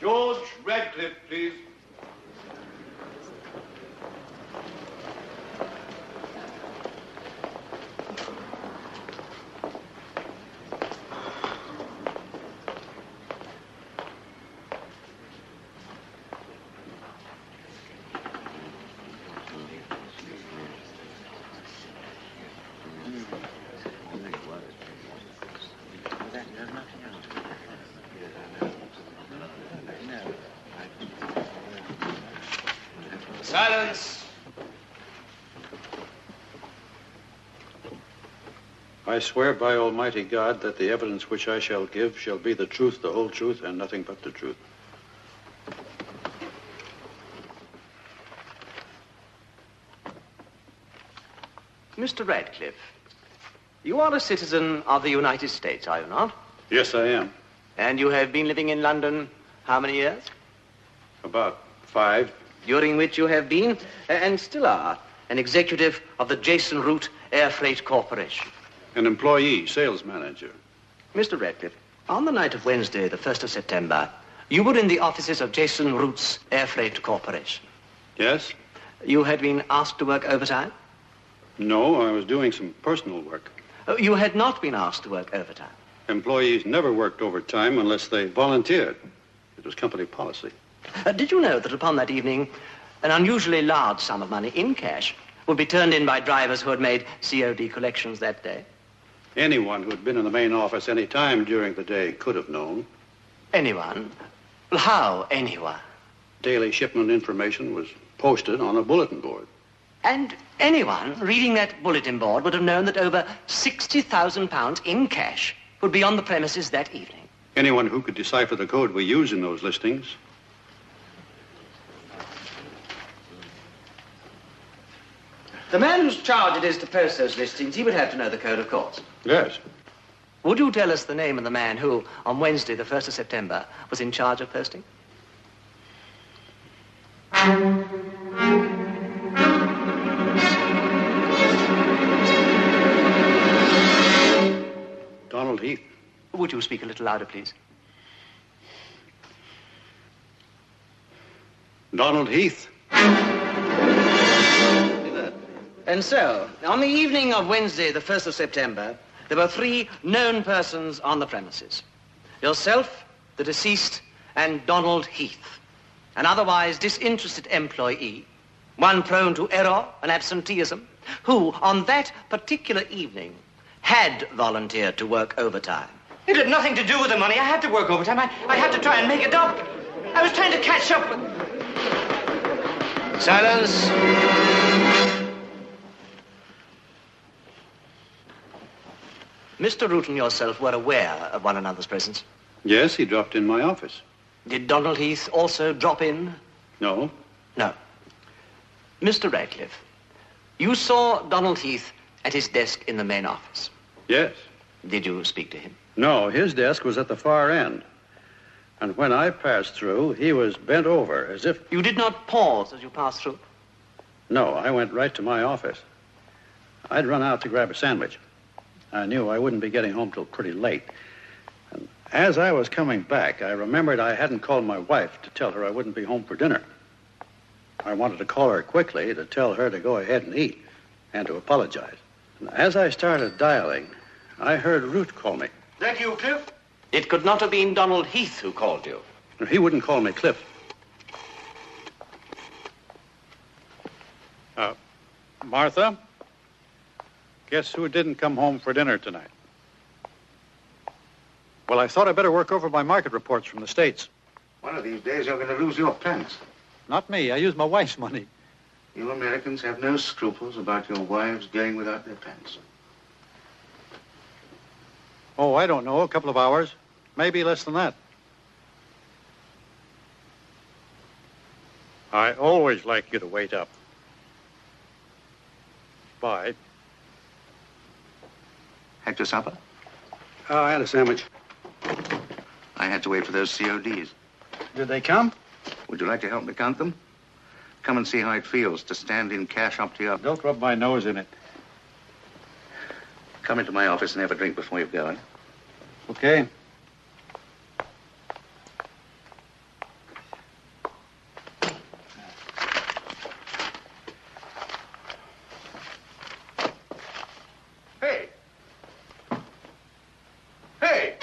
George Radcliffe, please. Silence! I swear by Almighty God that the evidence which I shall give shall be the truth, the whole truth, and nothing but the truth. Mr. Radcliffe, you are a citizen of the United States, are you not? Yes, I am. And you have been living in London how many years? About 5. During which you have been, and still are, an executive of the Jason Root Air Freight Corporation. An employee, sales manager. Mr. Radcliffe, on the night of Wednesday, the 1st of September, you were in the offices of Jason Root's Air Freight Corporation. Yes? You had been asked to work overtime? No, I was doing some personal work. You had not been asked to work overtime? Employees never worked overtime unless they volunteered. It was company policy. Did you know that upon that evening, an unusually large sum of money in cash would be turned in by drivers who had made COD collections that day? Anyone who had been in the main office any time during the day could have known. Anyone? Well, how anyone? Daily shipment information was posted on a bulletin board. And anyone reading that bulletin board would have known that over £60,000 in cash would be on the premises that evening. Anyone who could decipher the code we use in those listings. The man whose charge it is to post those listings, he would have to know the code, of course. Yes. Would you tell us the name of the man who, on Wednesday, the 1st of September, was in charge of posting? Donald Heath. Would you speak a little louder, please? Donald Heath. And so, on the evening of Wednesday, the 1st of September, there were 3 known persons on the premises. Yourself, the deceased, and Donald Heath, an otherwise disinterested employee, one prone to error and absenteeism, who, on that particular evening, had volunteered to work overtime. It had nothing to do with the money. I had to work overtime. I had to try and make it up. I was trying to catch up with... Silence. Mr. Root and yourself were aware of one another's presence. Yes, he dropped in my office. Did Donald Heath also drop in? No. No. Mr. Radcliffe, you saw Donald Heath at his desk in the main office. Yes. Did you speak to him? No, his desk was at the far end. And when I passed through, he was bent over as if... You did not pause as you passed through? No, I went right to my office. I'd run out to grab a sandwich. I knew I wouldn't be getting home till pretty late. And as I was coming back, I remembered I hadn't called my wife to tell her I wouldn't be home for dinner. I wanted to call her quickly to tell her to go ahead and eat and to apologize. And as I started dialing, I heard Root call me. That you, Cliff? It could not have been Donald Heath who called you. He wouldn't call me Cliff. Martha? Guess who didn't come home for dinner tonight? Well, I thought I'd better work over my market reports from the States. One of these days you're going to lose your pants. Not me. I use my wife's money. You Americans have no scruples about your wives going without their pants. Oh, I don't know. A couple of hours. Maybe less than that. I always like you to wait up. Bye. Had your supper? Oh, I had a sandwich. I had to wait for those CODs. Did they come? Would you like to help me count them? Come and see how it feels to stand in cash up to your... Don't rub my nose in it. Come into my office and have a drink before you go, eh? Okay. Hey!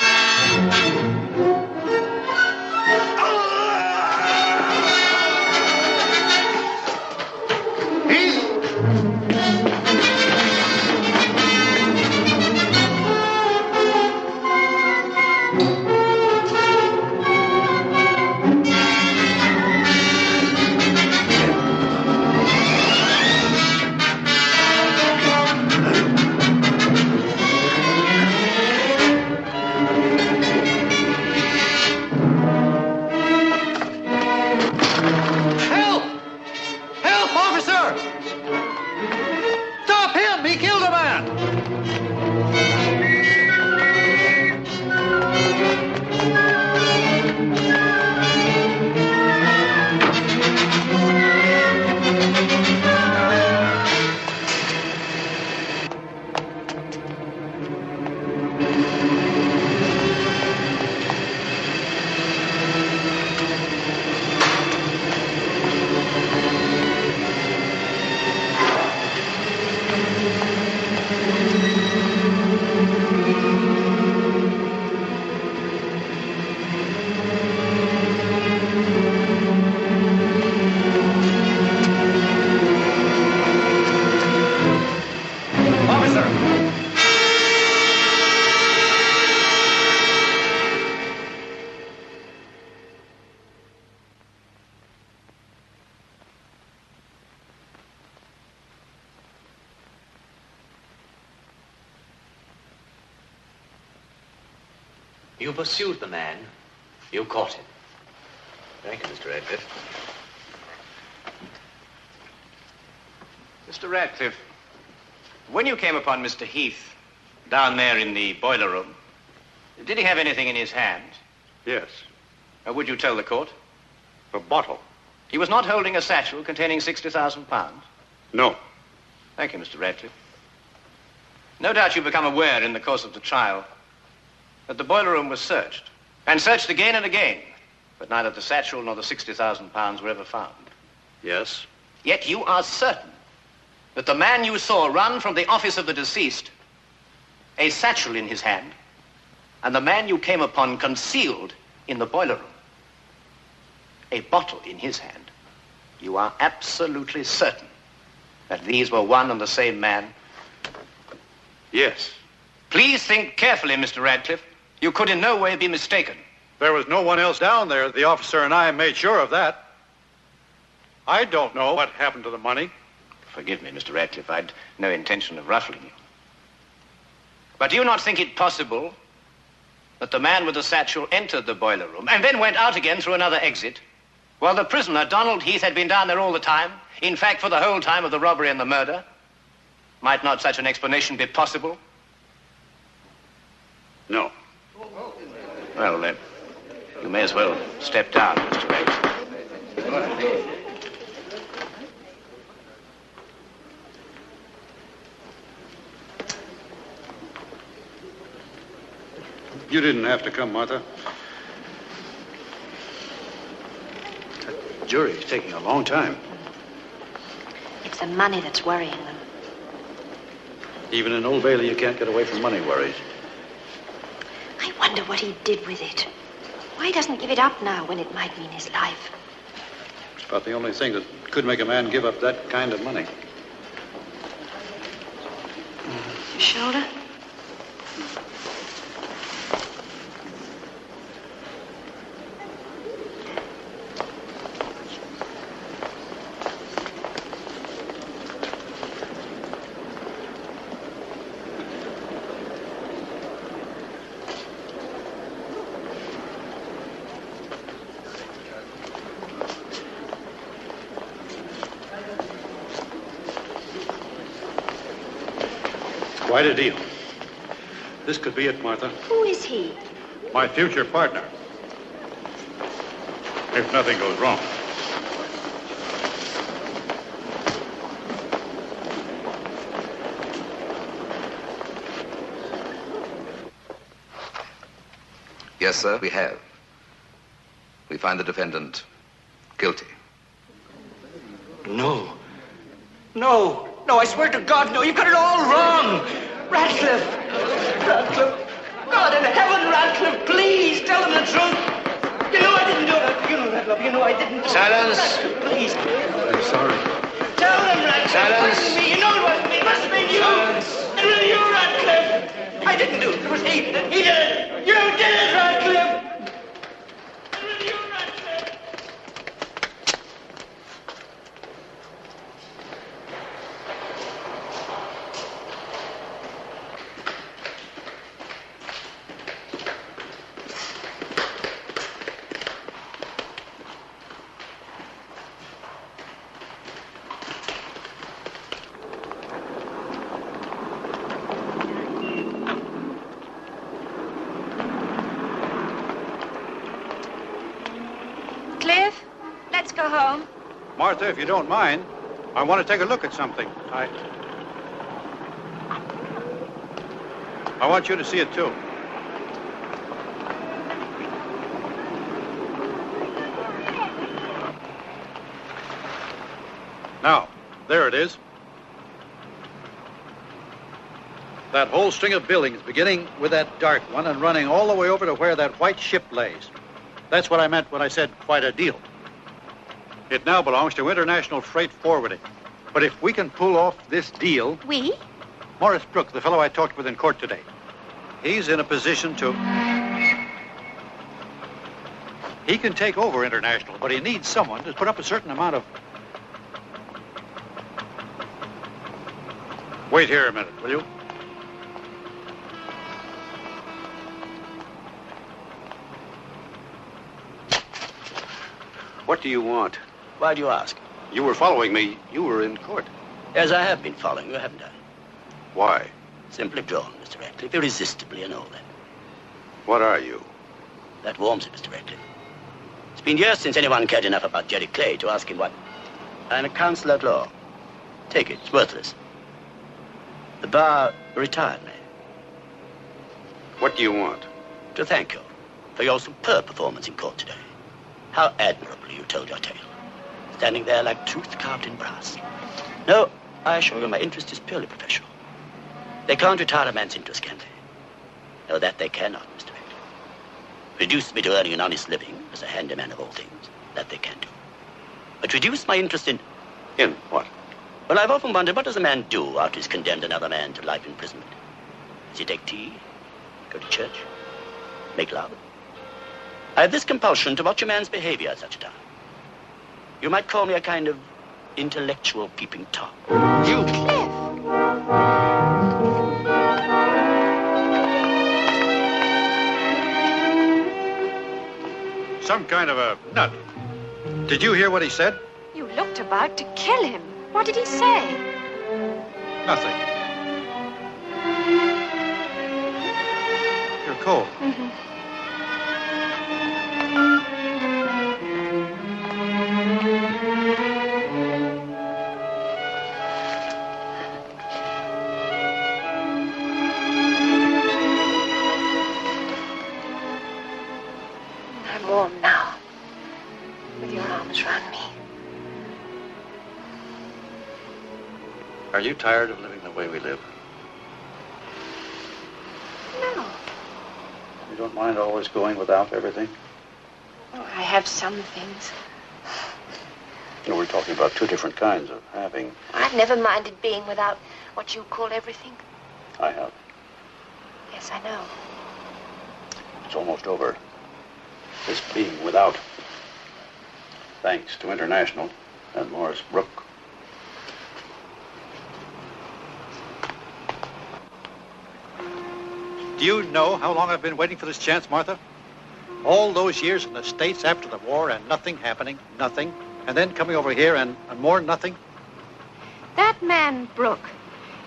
You pursued the man. You caught him. Thank you, Mr. Radcliffe. Mr. Radcliffe, when you came upon Mr. Heath down there in the boiler room, did he have anything in his hand? Yes. Would you tell the court? A bottle. He was not holding a satchel containing 60,000 pounds? No. Thank you, Mr. Radcliffe. No doubt you've become aware in the course of the trial that the boiler room was searched, and searched again and again, but neither the satchel nor the 60,000 pounds were ever found. Yes. Yet you are certain that the man you saw run from the office of the deceased, a satchel in his hand, and the man you came upon concealed in the boiler room, a bottle in his hand. You are absolutely certain that these were one and the same man? Yes. Please think carefully, Mr. Radcliffe. You could in no way be mistaken. There was no one else down there. The officer and I made sure of that. I don't know what happened to the money. Forgive me, Mr. Radcliffe. I'd no intention of ruffling you. But do you not think it possible that the man with the satchel entered the boiler room and then went out again through another exit, while the prisoner, Donald Heath, had been down there all the time, in fact, for the whole time of the robbery and the murder? Might not such an explanation be possible? No. Well, then, you may as well step down, Mr. Radcliffe. You didn't have to come, Martha. That jury's taking a long time. It's the money that's worrying them. Even in Old Bailey, you can't get away from money worries. I wonder what he did with it. Why doesn't he give it up now when it might mean his life? It's about the only thing that could make a man give up that kind of money. Your shoulder? Quite a deal. This could be it, Martha. Who is he? My future partner. If nothing goes wrong. Yes, sir, we have. We find the defendant guilty. No. No. No, I swear to God, no. You've got it all wrong. Radcliffe. Radcliffe. God in heaven. the truth. You know I didn't do that. You know that, love. You know I didn't. Silence. Please. I'm sorry. Tell them, Radcliffe. Silence. It wasn't me. You know it wasn't me. It must have been you. Silence. It was you, Radcliffe. I didn't do it. It was he. He did it. You did it, Radcliffe. It was you, Radcliffe. Cliff, let's go home. Martha, if you don't mind, I want to take a look at something. I want you to see it, too. Now, there it is. That whole string of buildings, beginning with that dark one and running all the way over to where that white ship lays. That's what I meant when I said quite a deal. It now belongs to International Freight Forwarding. But if we can pull off this deal... We? Morris Brooke, the fellow I talked with in court today. He's in a position to... He can take over International, but he needs someone to put up a certain amount of... Wait here a minute, will you? What do you want? Why do you ask? You were following me. You were in court. Yes, I have been following you, haven't I? Why? Simply drawn, Mr. Radcliffe, irresistibly and all that. What are you? That warms it, Mr. Radcliffe. It's been years since anyone cared enough about Jerry Clay to ask him what. I'm a counsellor at law. Take it, it's worthless. The bar retired me. What do you want? To thank you for your superb performance in court today. How admirably you told your tale. Standing there like truth carved in brass. No, I assure you my interest is purely professional. They can't retire a man's interest, can they? No, that they cannot, Mr. Radcliffe. Reduce me to earning an honest living as a handyman of all things. That they can do. But reduce my interest in... In what? Well, I've often wondered, what does a man do after he's condemned another man to life imprisonment? Does he take tea? Go to church? Make love? I have this compulsion to watch a man's behavior at such a time. You might call me a kind of intellectual peeping Tom. You... Cliff! Some kind of a nut. Did you hear what he said? You looked about to kill him. What did he say? Nothing. You're cold. Mm-hmm. I'm warm now, with your arms round me. Are you tired of living the way we live? No. You don't mind always going without everything? Oh, I have some things. You know, we're talking about two different kinds of having. I've never minded being without what you call everything. I have. Yes, I know. It's almost over. This being without. Thanks to International and Morris Brooke. Do you know how long I've been waiting for this chance, Martha? All those years in the States after the war and nothing happening, nothing. And then coming over here and more nothing. That man, Brooke,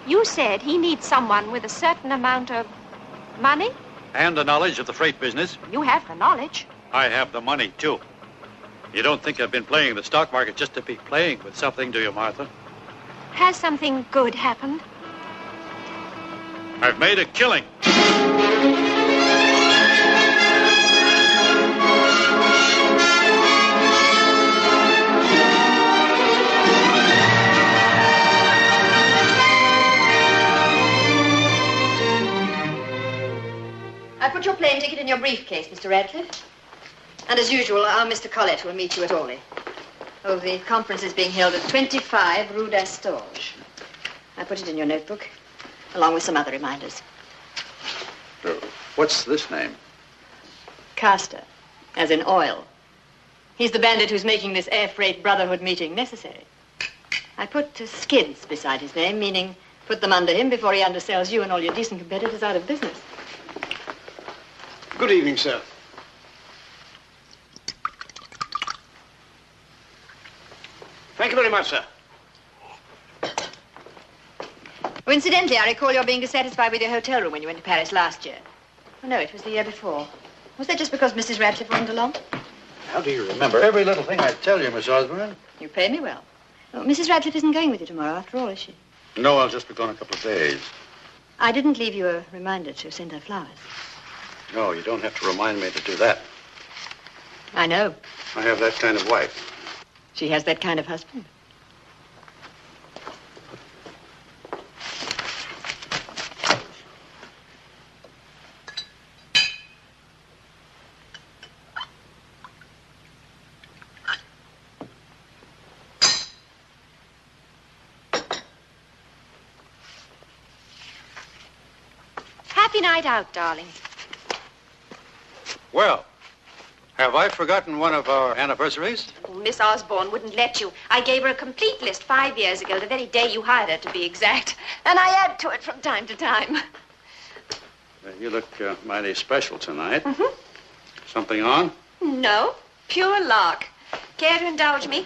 you said he needs someone with a certain amount of money? And the knowledge of the freight business. You have the knowledge. I have the money, too. You don't think I've been playing the stock market just to be playing with something, do you, Martha? Has something good happened? I've made a killing. I put your plane ticket in your briefcase, Mr. Radcliffe. And as usual, our Mr. Collett will meet you at Orley. Oh, the conference is being held at 25 Rue d'Astorge. I put it in your notebook, along with some other reminders. What's this name? Castor, as in oil. He's the bandit who's making this air freight brotherhood meeting necessary. I put skids beside his name, meaning put them under him before he undersells you and all your decent competitors out of business. Good evening, sir. Thank you very much, sir. Oh, incidentally, I recall your being dissatisfied with your hotel room when you went to Paris last year. Oh, no, it was the year before. Was that just because Mrs. Radcliffe wasn't along? How do you remember every little thing I tell you, Miss Osborne? You pay me well. Oh, Mrs. Radcliffe isn't going with you tomorrow, after all, is she? No, I'll just be gone a couple of days. I didn't leave you a reminder to send her flowers. No, you don't have to remind me to do that. I know. I have that kind of wife. She has that kind of husband. Happy night out, darling. Well, have I forgotten one of our anniversaries? Oh, Miss Osborne wouldn't let you. I gave her a complete list 5 years ago, the very day you hired her, to be exact. And I add to it from time to time. You look mighty special tonight. Mm-hmm. Something on? No, pure lark. Care to indulge me?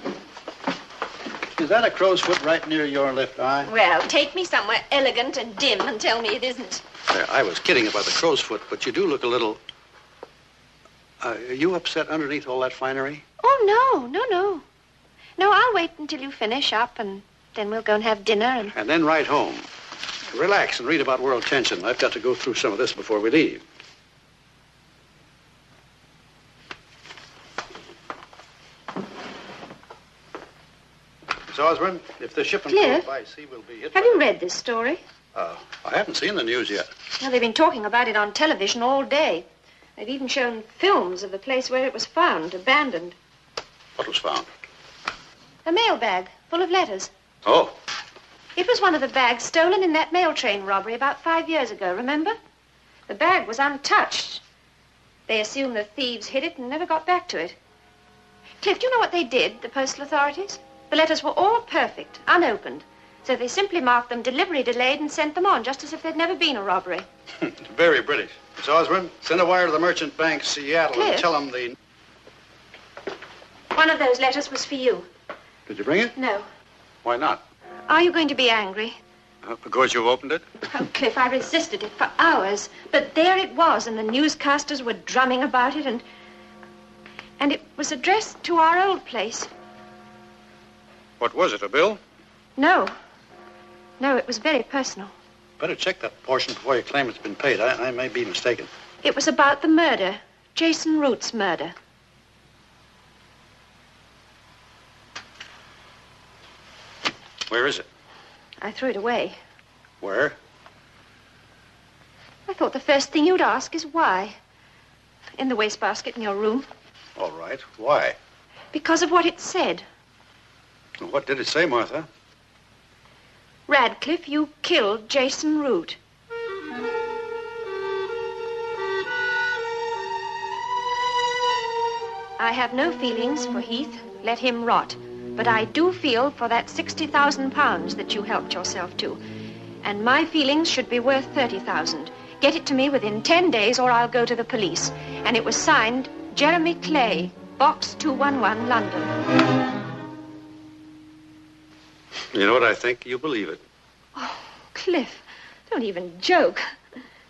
Is that a crow's foot right near your left eye? Well, take me somewhere elegant and dim and tell me it isn't. I was kidding about the crow's foot, but you do look a little... are you upset underneath all that finery? Oh, no. No, I'll wait until you finish up, and then we'll go and have dinner and... And then right home. Relax and read about world tension. I've got to go through some of this before we leave. Miss Osborne, if the shipment Cliff, goes by sea, we'll be hit. have you read this story? I haven't seen the news yet. Well, they've been talking about it on television all day. They've even shown films of the place where it was found, abandoned. What was found? A mail bag full of letters. Oh. It was one of the bags stolen in that mail train robbery about 5 years ago, remember? The bag was untouched. They assume the thieves hid it and never got back to it. Cliff, do you know what they did, the postal authorities? The letters were all perfect, unopened. So they simply marked them delivery delayed and sent them on, just as if there'd never been a robbery. Very British. Miss Osborne, send a wire to the Merchant Bank, Seattle, Cliff. and tell them the... One of those letters was for you. Did you bring it? No. Why not? Are you going to be angry? Because you've opened it? Oh, Cliff, I resisted it for hours. But there it was, and the newscasters were drumming about it, and it was addressed to our old place. What was it, a bill? No, it was very personal. Better check that portion before you claim it's been paid. I may be mistaken. It was about the murder, Jason Root's murder. Where is it? I threw it away. Where? I thought the first thing you'd ask is why. In the wastebasket in your room. All right. Why? Because of what it said. What did it say, Martha? Radcliffe, you killed Jason Root. I have no feelings for Heath. Let him rot. But I do feel for that £60,000 that you helped yourself to. And my feelings should be worth £30,000. Get it to me within 10 days or I'll go to the police. And it was signed Jeremy Clay, Box 211, London. You know what I think? You believe it. Oh, Cliff, don't even joke.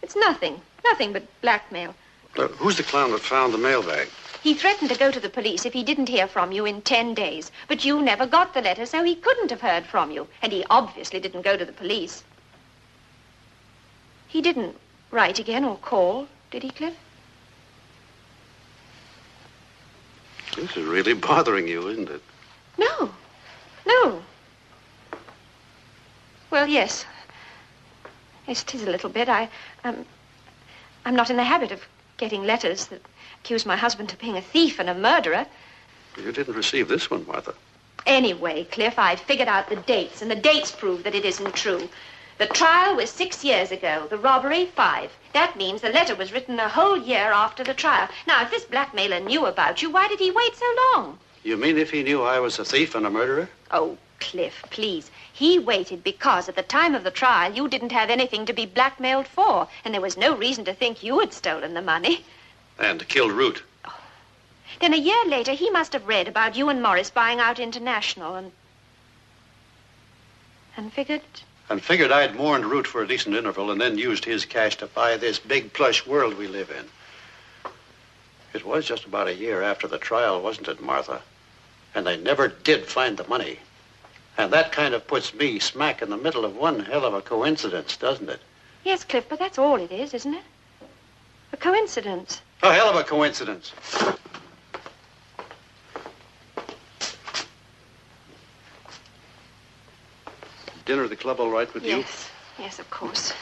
It's nothing but blackmail. Who's the clown that found the mailbag? He threatened to go to the police if he didn't hear from you in 10 days. But you never got the letter, so he couldn't have heard from you. And he obviously didn't go to the police. He didn't write again or call, did he, Cliff? This is really bothering you, isn't it? No. Well, yes. Yes, it is a little bit. I'm not in the habit of getting letters that accuse my husband of being a thief and a murderer. You didn't receive this one, Martha. Anyway, Cliff, I figured out the dates, and the dates prove that it isn't true. The trial was 6 years ago, the robbery 5. That means the letter was written a whole year after the trial. Now, if this blackmailer knew about you, why did he wait so long? You mean if he knew I was a thief and a murderer? Oh, Cliff, please. He waited because at the time of the trial, you didn't have anything to be blackmailed for, and there was no reason to think you had stolen the money. And killed Root. Then a year later, he must have read about you and Morris buying out International and figured... And figured I'd mourned Root for a decent interval and then used his cash to buy this big plush world we live in. It was just about a year after the trial, wasn't it, Martha? And they never did find the money. And that kind of puts me smack in the middle of one hell of a coincidence, doesn't it? Yes, Cliff, but that's all it is, isn't it? A coincidence. A hell of a coincidence. Dinner at the club all right with you? Yes, of course.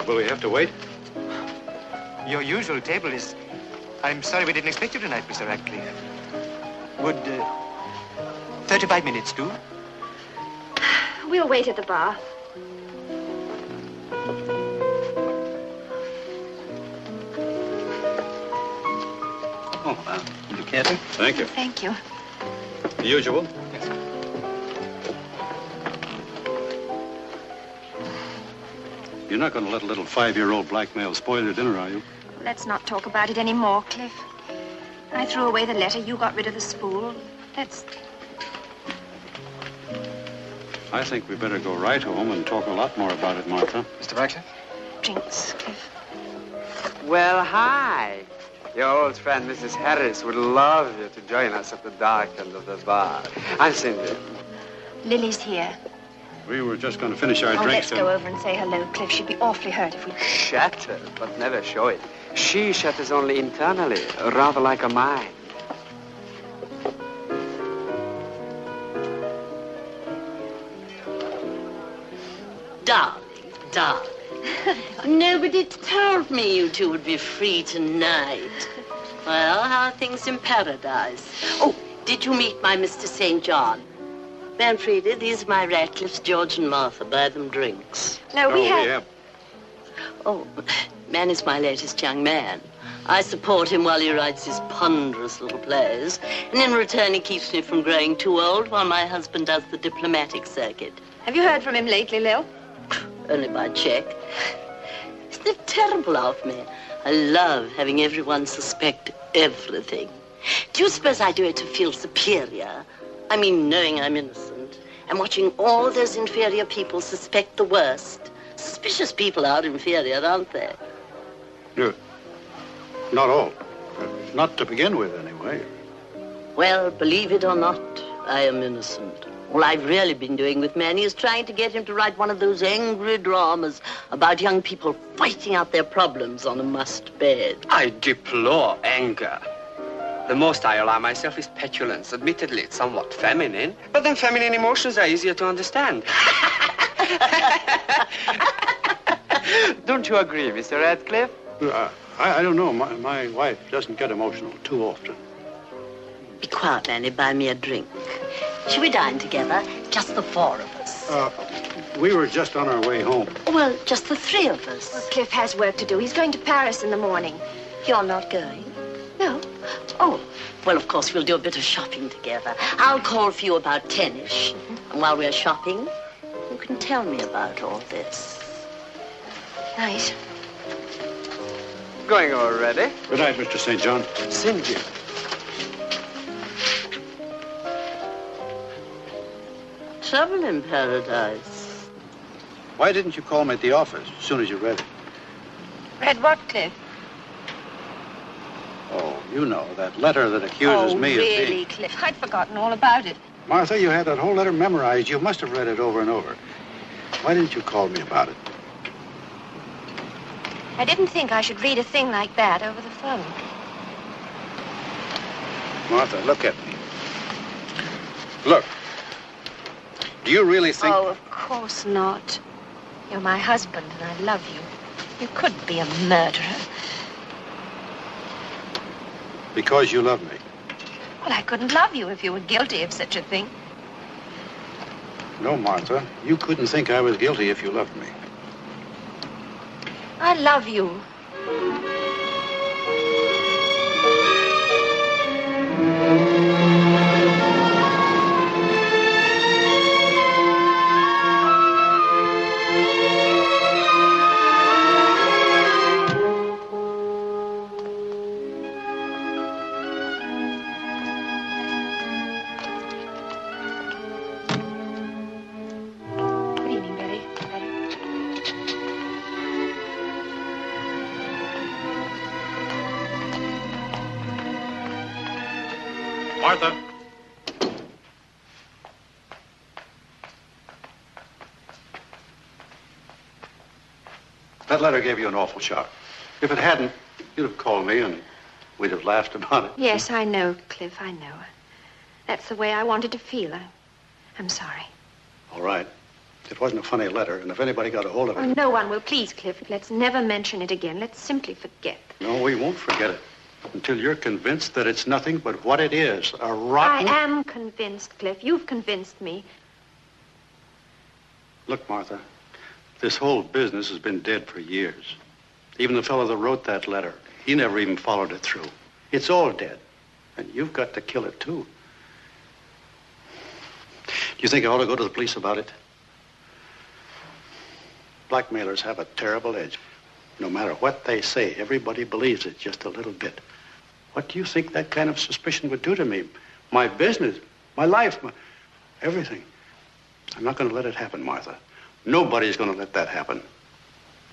Will we have to wait? Your usual table is... I'm sorry we didn't expect you tonight, Mr. Radcliffe. Would 35 minutes do? We'll wait at the bar. Oh, you care to? Thank you. Thank you. The usual? Yes, sir. You're not going to let a little 5-year-old blackmail spoil your dinner, are you? Let's not talk about it anymore, Cliff. I threw away the letter. You got rid of the spool. I think we better go right home and talk a lot more about it, Martha. Mr. Radcliffe? Drinks, Cliff. Well, hi. Your old friend, Mrs. Harris, would love you to join us at the dark end of the bar. I'm Cindy. Lily's here. We were just going to finish our Let's drinks. go over and say hello, Cliff. She'd be awfully hurt if we... Shatter, but never show it. She shatters only internally, rather like a mine. Darling. Nobody told me you two would be free tonight. Well, how are things in paradise? Oh, did you meet my Mr. St. John? Manfreda, these are my Ratcliffes, George and Martha. Buy them drinks. No, we have... Oh, Man is my latest young man. I support him while he writes his ponderous little plays, and in return he keeps me from growing too old while my husband does the diplomatic circuit. Have you heard from him lately, Lil? Only by check. Isn't it terrible of me? I love having everyone suspect everything. Do you suppose I do it to feel superior? I mean, knowing I'm innocent and watching all those inferior people suspect the worst. Suspicious people are inferior, aren't they? No. Not all. Not to begin with, anyway. Well, believe it or not, I am innocent. All I've really been doing with Manny is trying to get him to write one of those angry dramas about young people fighting out their problems on a mussed bed. I deplore anger. The most I allow myself is petulance. Admittedly, it's somewhat feminine, but then feminine emotions are easier to understand. Don't you agree, Mr. Radcliffe? I don't know. My wife doesn't get emotional too often. Be quiet, Manny. Buy me a drink. Shall we dine together? Just the four of us. We were just on our way home. Well, just the three of us. Well, Cliff has work to do. He's going to Paris in the morning. You're not going? No. Oh, well, of course, we'll do a bit of shopping together. I'll call for you about 10-ish. And while we're shopping, you can tell me about all this. Nice. Going already? Good night, Mr. St. John. Cindy. Trouble in paradise. Why didn't you call me at the office as soon as you read it? Read what, Cliff? Oh, you know, that letter that accuses me of being... Oh, really, Cliff? I'd forgotten all about it. Martha, you had that whole letter memorized. You must have read it over and over. Why didn't you call me about it? I didn't think I should read a thing like that over the phone. Martha, look at me. Look. Do you really think... Oh, of course not. You're my husband, and I love you. You couldn't be a murderer. Because you love me. Well, I couldn't love you if you were guilty of such a thing. No, Martha. You couldn't think I was guilty if you loved me. I love you. Martha. That letter gave you an awful shock. If it hadn't, you'd have called me and we'd have laughed about it. Yes, I know, Cliff, I know. That's the way I wanted to feel. I'm sorry. All right. It wasn't a funny letter, and if anybody got a hold of it... Oh, no one will. Please, Cliff, let's never mention it again. Let's simply forget. No, we won't forget it. Until you're convinced that it's nothing but what it is, a rotten... I am convinced, Cliff. You've convinced me. Look, Martha, this whole business has been dead for years. Even the fellow that wrote that letter, he never even followed it through. It's all dead, and you've got to kill it, too. Do you think I ought to go to the police about it? Blackmailers have a terrible edge. No matter what they say, everybody believes it just a little bit. What do you think that kind of suspicion would do to me? My business, my life, everything. I'm not going to let it happen, Martha. Nobody's going to let that happen.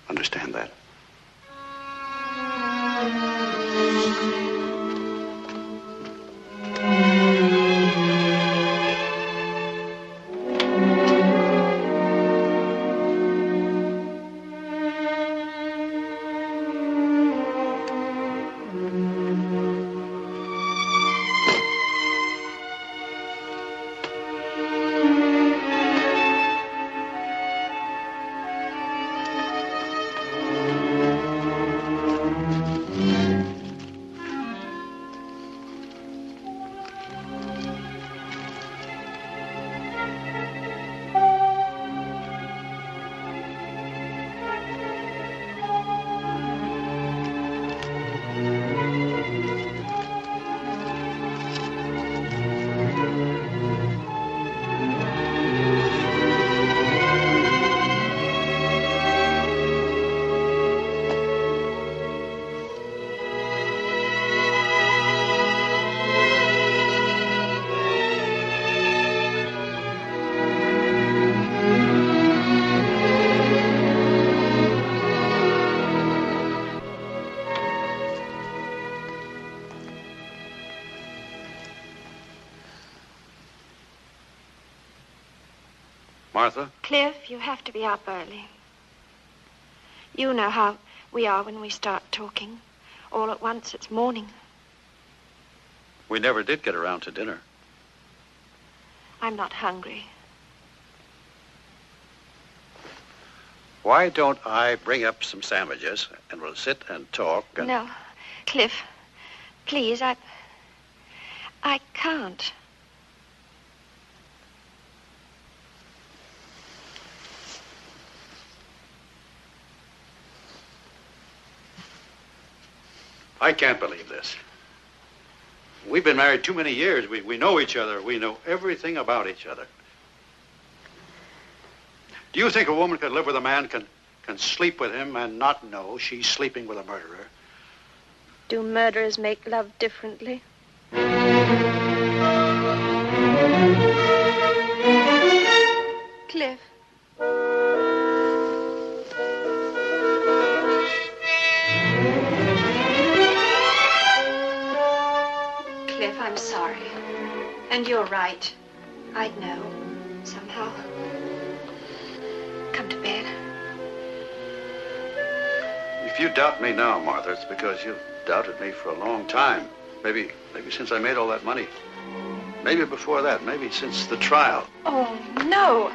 Understand that? Martha? Cliff, you have to be up early. You know how we are when we start talking. All at once, it's morning. We never did get around to dinner. I'm not hungry. Why don't I bring up some sandwiches and we'll sit and talk and... No, Cliff, please, I can't. I can't believe this. We've been married too many years. We know each other. We know everything about each other. Do you think a woman could live with a man, can sleep with him and not know she's sleeping with a murderer? Do murderers make love differently? Cliff. I'm sorry. And you're right. I'd know, somehow. Come to bed. If you doubt me now, Martha, it's because you've doubted me for a long time. Maybe since I made all that money. Maybe before that. Maybe since the trial. Oh, no.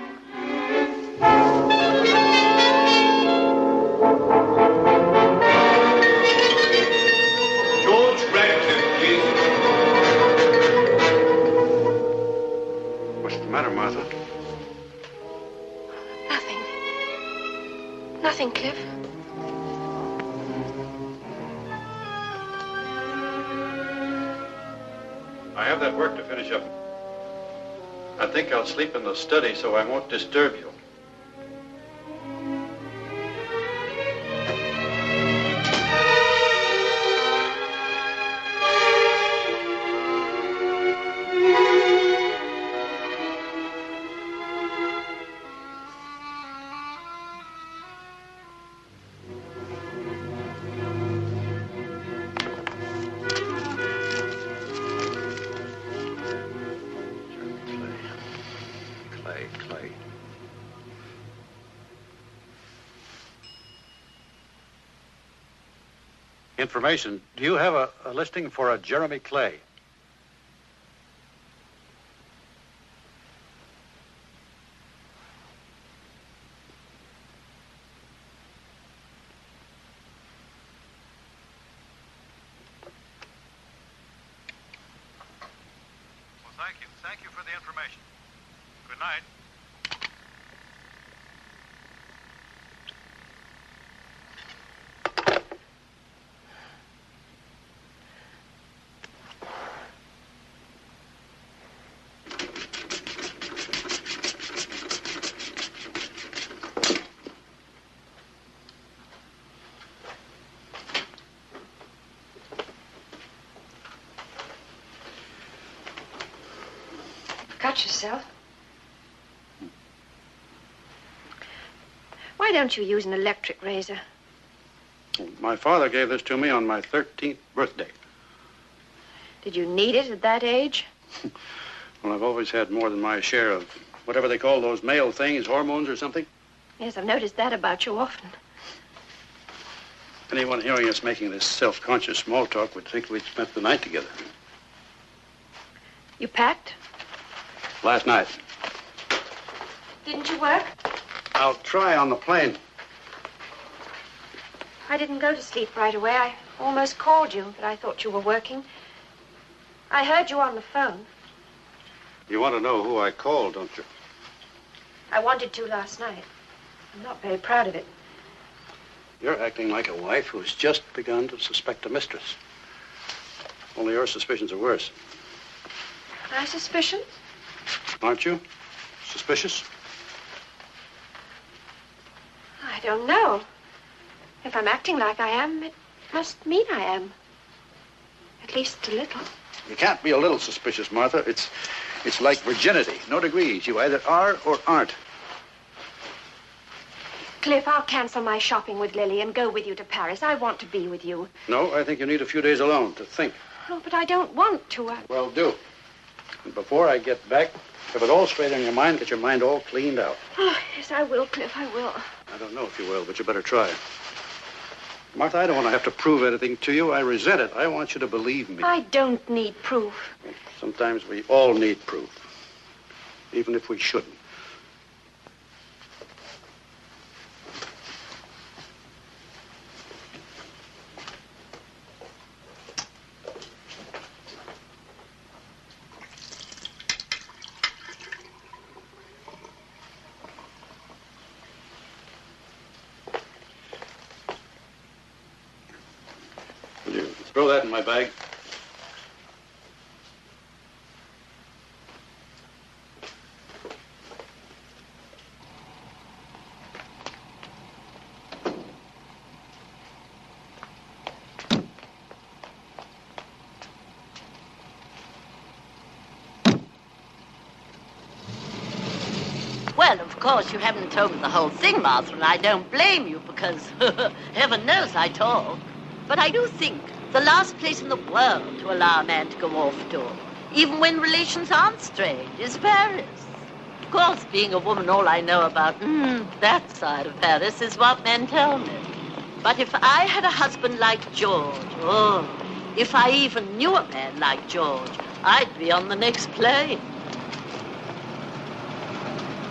George Radcliffe, please. What's the matter, Martha? Nothing. Nothing, Cliff. I have that work to finish up. I think I'll sleep in the study so I won't disturb you. Clay. Information. Do you have a listing for a Jeremy Clay? Well, thank you. Thank you for the information. Good night. Cut yourself. Why don't you use an electric razor? My father gave this to me on my 13th birthday. Did you need it at that age? Well, I've always had more than my share of whatever they call those male things, hormones or something. Yes, I've noticed that about you often. Anyone hearing us making this self-conscious small talk would think we'd spent the night together. You packed? Last night. Didn't you work? I'll try on the plane. I didn't go to sleep right away. I almost called you, but I thought you were working. I heard you on the phone. You want to know who I called, don't you? I wanted to last night. I'm not very proud of it. You're acting like a wife who's just begun to suspect a mistress. Only your suspicions are worse. My suspicions? Aren't you? Suspicious? I don't know. If I'm acting like I am, it must mean I am. At least a little. You can't be a little suspicious, Martha. It's like virginity. No degrees. You either are or aren't. Cliff, I'll cancel my shopping with Lily and go with you to Paris. I want to be with you. No, I think you need a few days alone to think. Oh, but I don't want to. Well, do. And before I get back, have it all straight in your mind, get your mind all cleaned out. Oh, yes, I will, Cliff, I will. I don't know if you will, but you better try. Martha, I don't want to have to prove anything to you. I resent it. I want you to believe me. I don't need proof. Sometimes we all need proof, even if we shouldn't. Throw that in my bag. Well, of course, you haven't told me the whole thing, Martha, and I don't blame you because heaven knows I talk. But I do think The last place in the world to allow a man to go off to, even when relations aren't strained, is Paris. Of course, being a woman, all I know about that side of Paris is what men tell me. But if I had a husband like George, if I even knew a man like George, I'd be on the next plane.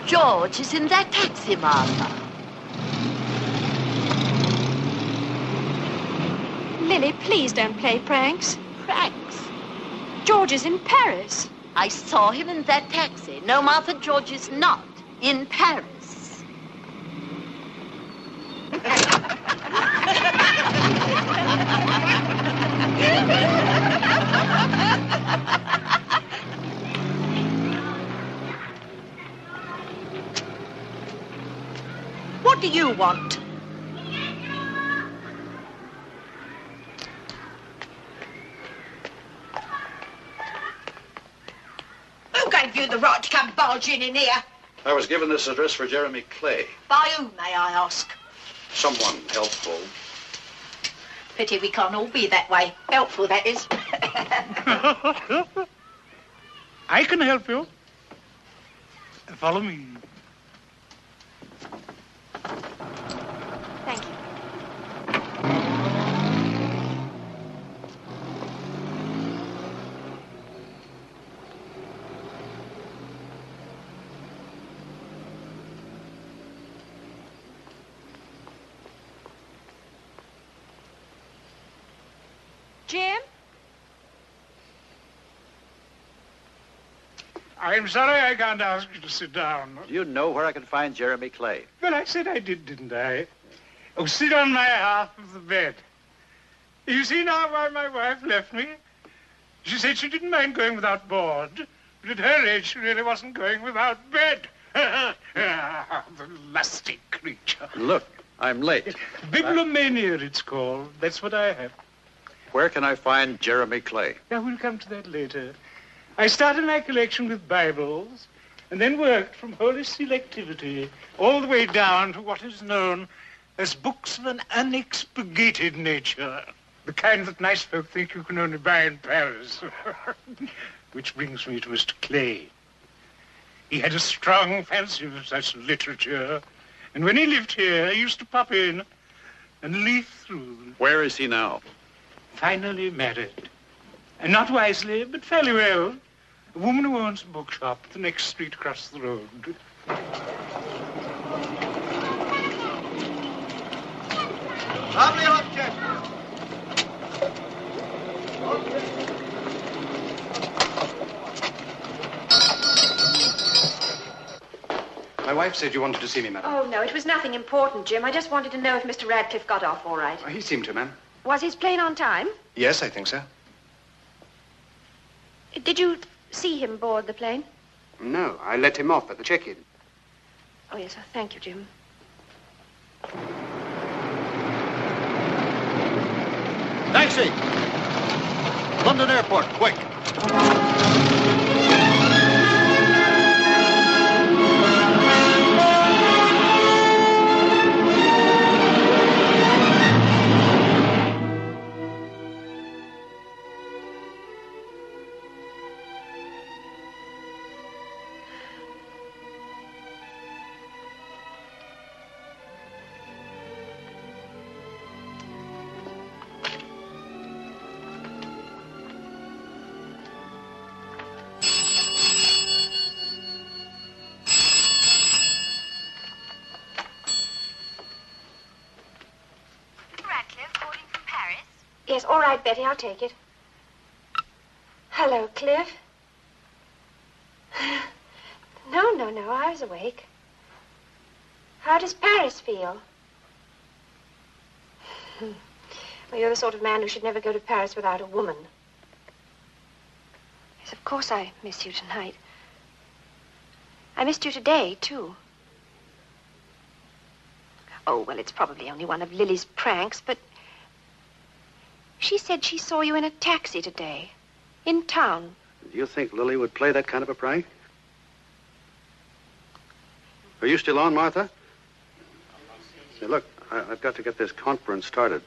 George is in that taxi, Martha. Lily, please don't play pranks. Pranks? George is in Paris. I saw him in that taxi. No, Martha, George is not in Paris. What do you want? Who gave you the right to come barging in here? I was given this address for Jeremy Clay. By whom, may I ask? Someone helpful. Pity we can't all be that way. Helpful, that is. I can help you. Follow me. Thank you. Jim? I'm sorry I can't ask you to sit down. Do you know where I can find Jeremy Clay? Well, I said I did, didn't I? Oh, sit on my half of the bed. You see now why my wife left me? She said she didn't mind going without board, but at her age she really wasn't going without bed. The lusty creature. Look, I'm late. Bibliomania, it's called. That's what I have. Where can I find Jeremy Clay? Now, we'll come to that later. I started my collection with Bibles and then worked from holy selectivity all the way down to what is known as books of an unexpurgated nature. The kind that nice folk think you can only buy in Paris. Which brings me to Mr. Clay. He had a strong fancy for such literature, and when he lived here, he used to pop in and leaf through them. Where is he now? Finally married. And not wisely, but fairly well. A woman who owns a bookshop the next street across the road. Lovely object. My wife said you wanted to see me, madam. Oh, no, it was nothing important, Jim. I just wanted to know if Mr. Radcliffe got off all right. He seemed to, ma'am. Was his plane on time? Yes, I think so. Did you see him board the plane? No, I let him off at the check-in. Oh, yes, thank you, Jim. Taxi! London Airport, quick! Yes, all right, Betty, I'll take it. Hello, Cliff. No, I was awake. How does Paris feel? Well, you're the sort of man who should never go to Paris without a woman. Yes, of course I miss you tonight. I missed you today, too. Oh, well, it's probably only one of Lily's pranks, but she said she saw you in a taxi today, in town. Do you think Lily would play that kind of a prank? Are you still on, Martha? Say, look, I've got to get this conference started.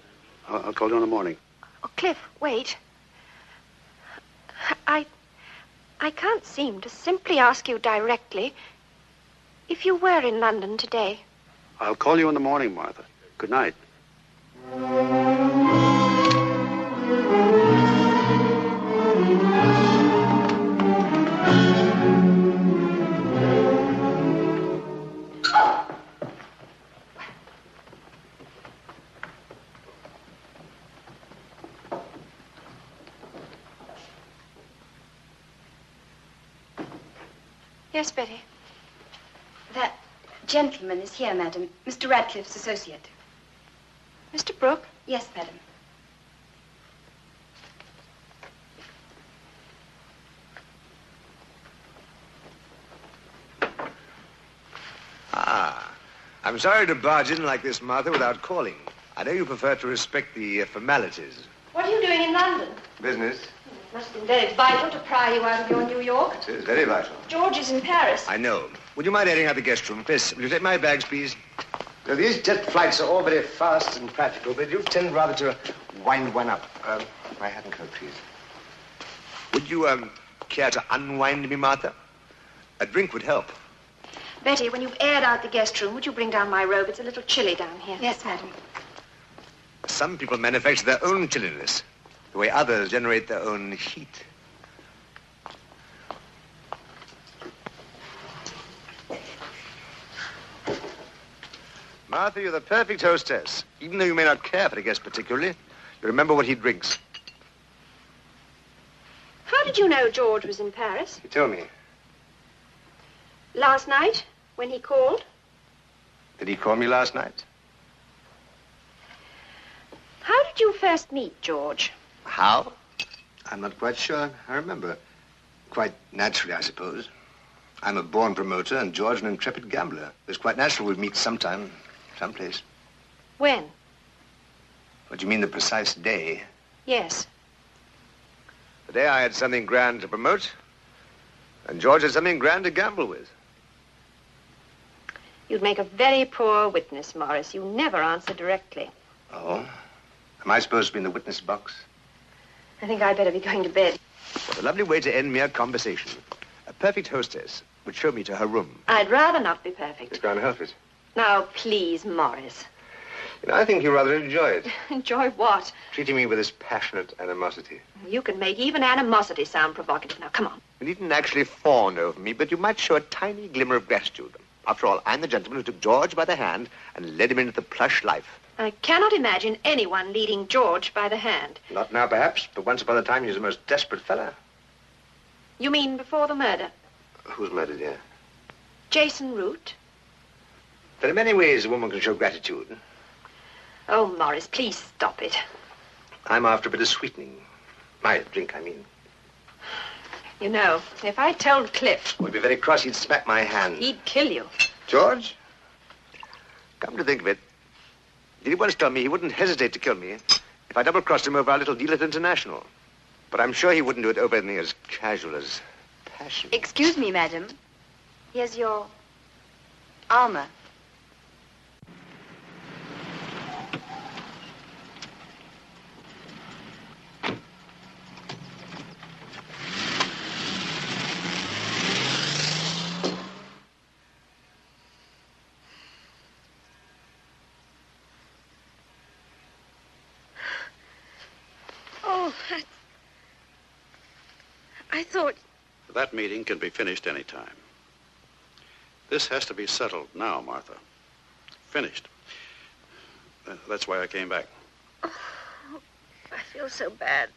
I'll call you in the morning. Oh, Cliff, wait. I can't seem to simply ask you directly if you were in London today. I'll call you in the morning, Martha. Good night. Yes, Betty. That gentleman is here, madam. Mr. Radcliffe's associate. Mr. Brooke? Yes, madam. Ah, I'm sorry to barge in like this, Martha, without calling. I know you prefer to respect the formalities. What are you doing in London? Business? It must have been very vital to pry you out of your New York. It is very vital. George is in Paris. I know. Would you mind airing out the guest room? Miss, will you take my bags, please? Now, these jet flights are all very fast and practical, but you tend rather to wind one up. My hat and coat, please. Would you, care to unwind me, Martha? A drink would help. Betty, when you've aired out the guest room, would you bring down my robe? It's a little chilly down here. Yes, madam. Some people manufacture their own chilliness, the way others generate their own heat. Martha, you're the perfect hostess. Even though you may not care for a guest particularly, you remember what he drinks. How did you know George was in Paris? He told me. Last night, when he called? Did he call me last night? How did you first meet George? How? I'm not quite sure I remember. Quite naturally, I suppose. I'm a born promoter and George an intrepid gambler. It's quite natural we'd meet sometime, someplace. When? What do you mean, the precise day? Yes. The day I had something grand to promote, and George had something grand to gamble with. You'd make a very poor witness, Morris. You never answer directly. Oh? Am I supposed to be in the witness box? I think I'd better be going to bed. What a lovely way to end mere conversation. A perfect hostess would show me to her room. I'd rather not be perfect. You can't help it. Now, please, Morris. You know, I think you rather enjoy it. Enjoy what? Treating me with this passionate animosity. You can make even animosity sound provocative. Now, come on. You needn't actually fawn over me, but you might show a tiny glimmer of gratitude. After all, I'm the gentleman who took George by the hand and led him into the plush life. I cannot imagine anyone leading George by the hand. Not now, perhaps, but once upon a time he was the most desperate fella. You mean before the murder? Who's murdered here? Jason Root? There are many ways a woman can show gratitude. Oh, Morris, please stop it. I'm after a bit of sweetening. My drink, I mean. You know, if I told Cliff... He'd be very cross. He'd smack my hand. He'd kill you. George? Come to think of it, did he once tell me he wouldn't hesitate to kill me if I double-crossed him over our little deal at International? But I'm sure he wouldn't do it over anything as casual as passion. Excuse me, madam. Here's your armor. I thought... That meeting can be finished any time. This has to be settled now, Martha. Finished. That's why I came back. Oh, I feel so bad.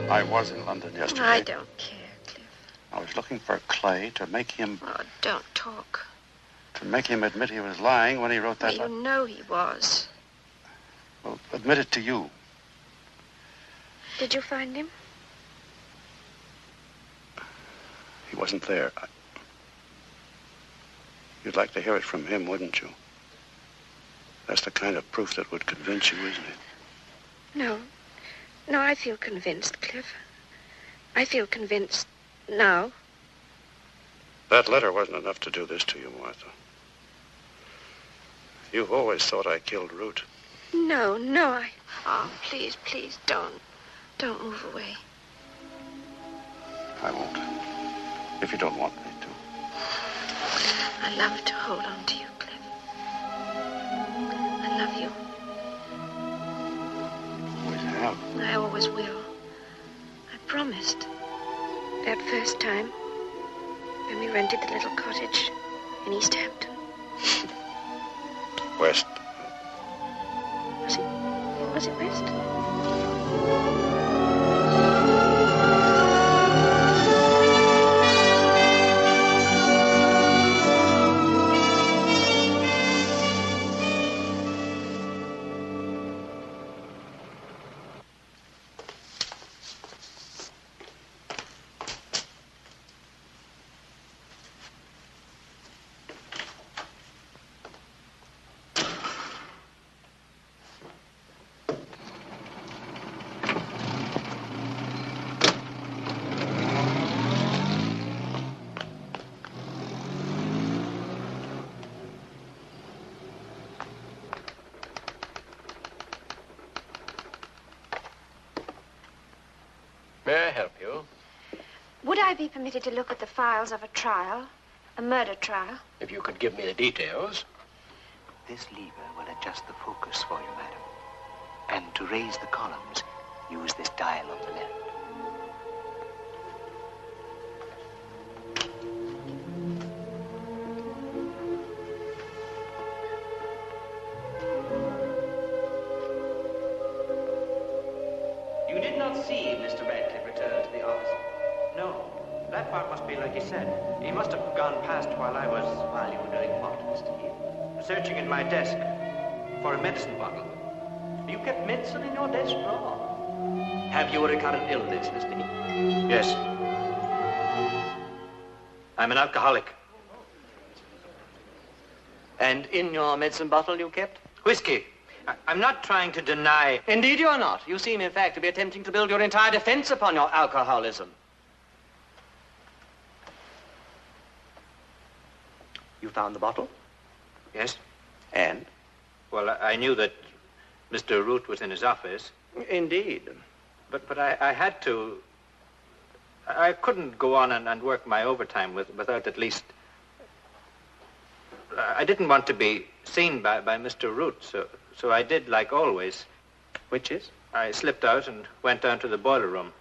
I was in London yesterday. I don't care, Cliff. I was looking for Clay to make him... Oh, don't talk. To make him admit he was lying when he wrote that... You know he was. Well, admit it to you. Did you find him? He wasn't there. You'd like to hear it from him, wouldn't you? That's the kind of proof that would convince you, isn't it? No. No, I feel convinced, Cliff. I feel convinced now. That letter wasn't enough to do this to you, Martha. You've always thought I killed Root. No, no, Oh, please, please, don't. Don't move away. I won't. If you don't want me to. I love to hold on to you, Cliff. I love you. Always have. I always will. I promised. That first time, when we rented the little cottage in East Hampton. West. Was it West? May I help you? Would I be permitted to look at the files of a trial? A murder trial? If you could give me the details. This lever will adjust the focus for you, madam. And to raise the columns, use this dial on the left. You did not see Mr. Radcliffe return to the office? No. That part must be like he said. He must have gone past while you were doing what, Mr. Heath? Searching in my desk for a medicine bottle. You kept medicine in your desk drawer. Have you a recurrent illness, Mr. Heath? Yes. I'm an alcoholic. And in your medicine bottle you kept? Whiskey. I'm not trying to deny... Indeed you are not. You seem, in fact, to be attempting to build your entire defense upon your alcoholism. You found the bottle? Yes. And? Well, I knew that Mr. Root was in his office. Indeed. But I had to... I couldn't go on and work my overtime without at least... I didn't want to be seen by Mr. Root, so I did like always. Which is? I slipped out and went down to the boiler room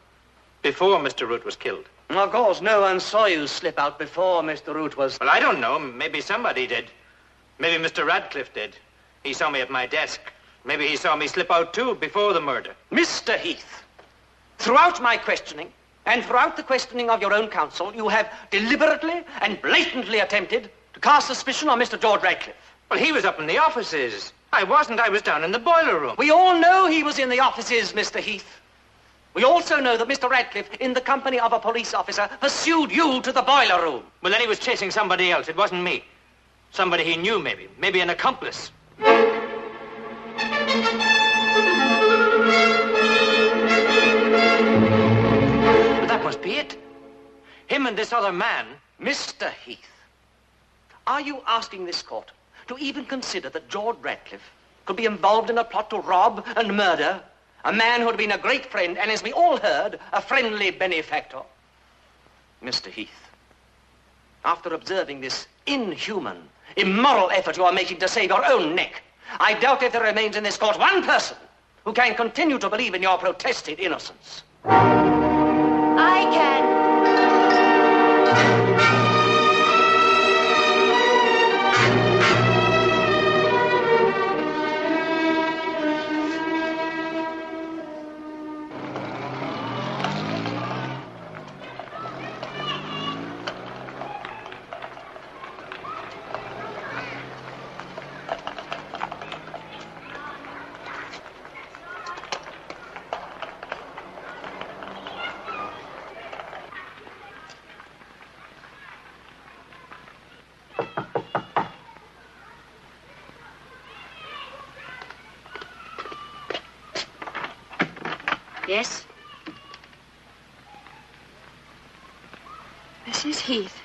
before Mr. Root was killed. Of course, no one saw you slip out before Mr. Root was... Well, I don't know. Maybe somebody did. Maybe Mr. Radcliffe did. He saw me at my desk. Maybe he saw me slip out, too, before the murder. Mr. Heath, throughout my questioning, and throughout the questioning of your own counsel, you have deliberately and blatantly attempted to cast suspicion on Mr. George Radcliffe. Well, he was up in the offices. I wasn't. I was down in the boiler room. We all know he was in the offices, Mr. Heath. We also know that Mr. Radcliffe, in the company of a police officer, pursued you to the boiler room. Well, then he was chasing somebody else. It wasn't me. Somebody he knew, maybe. Maybe an accomplice. But that must be it. Him and this other man. Mr. Heath, are you asking this court to even consider that George Radcliffe could be involved in a plot to rob and murder a man who had been a great friend and, as we all heard, a friendly benefactor? Mr. Heath, after observing this inhuman, immoral effort you are making to save your own neck, I doubt if there remains in this court one person who can continue to believe in your protested innocence. I can. Yes? Mrs. Heath.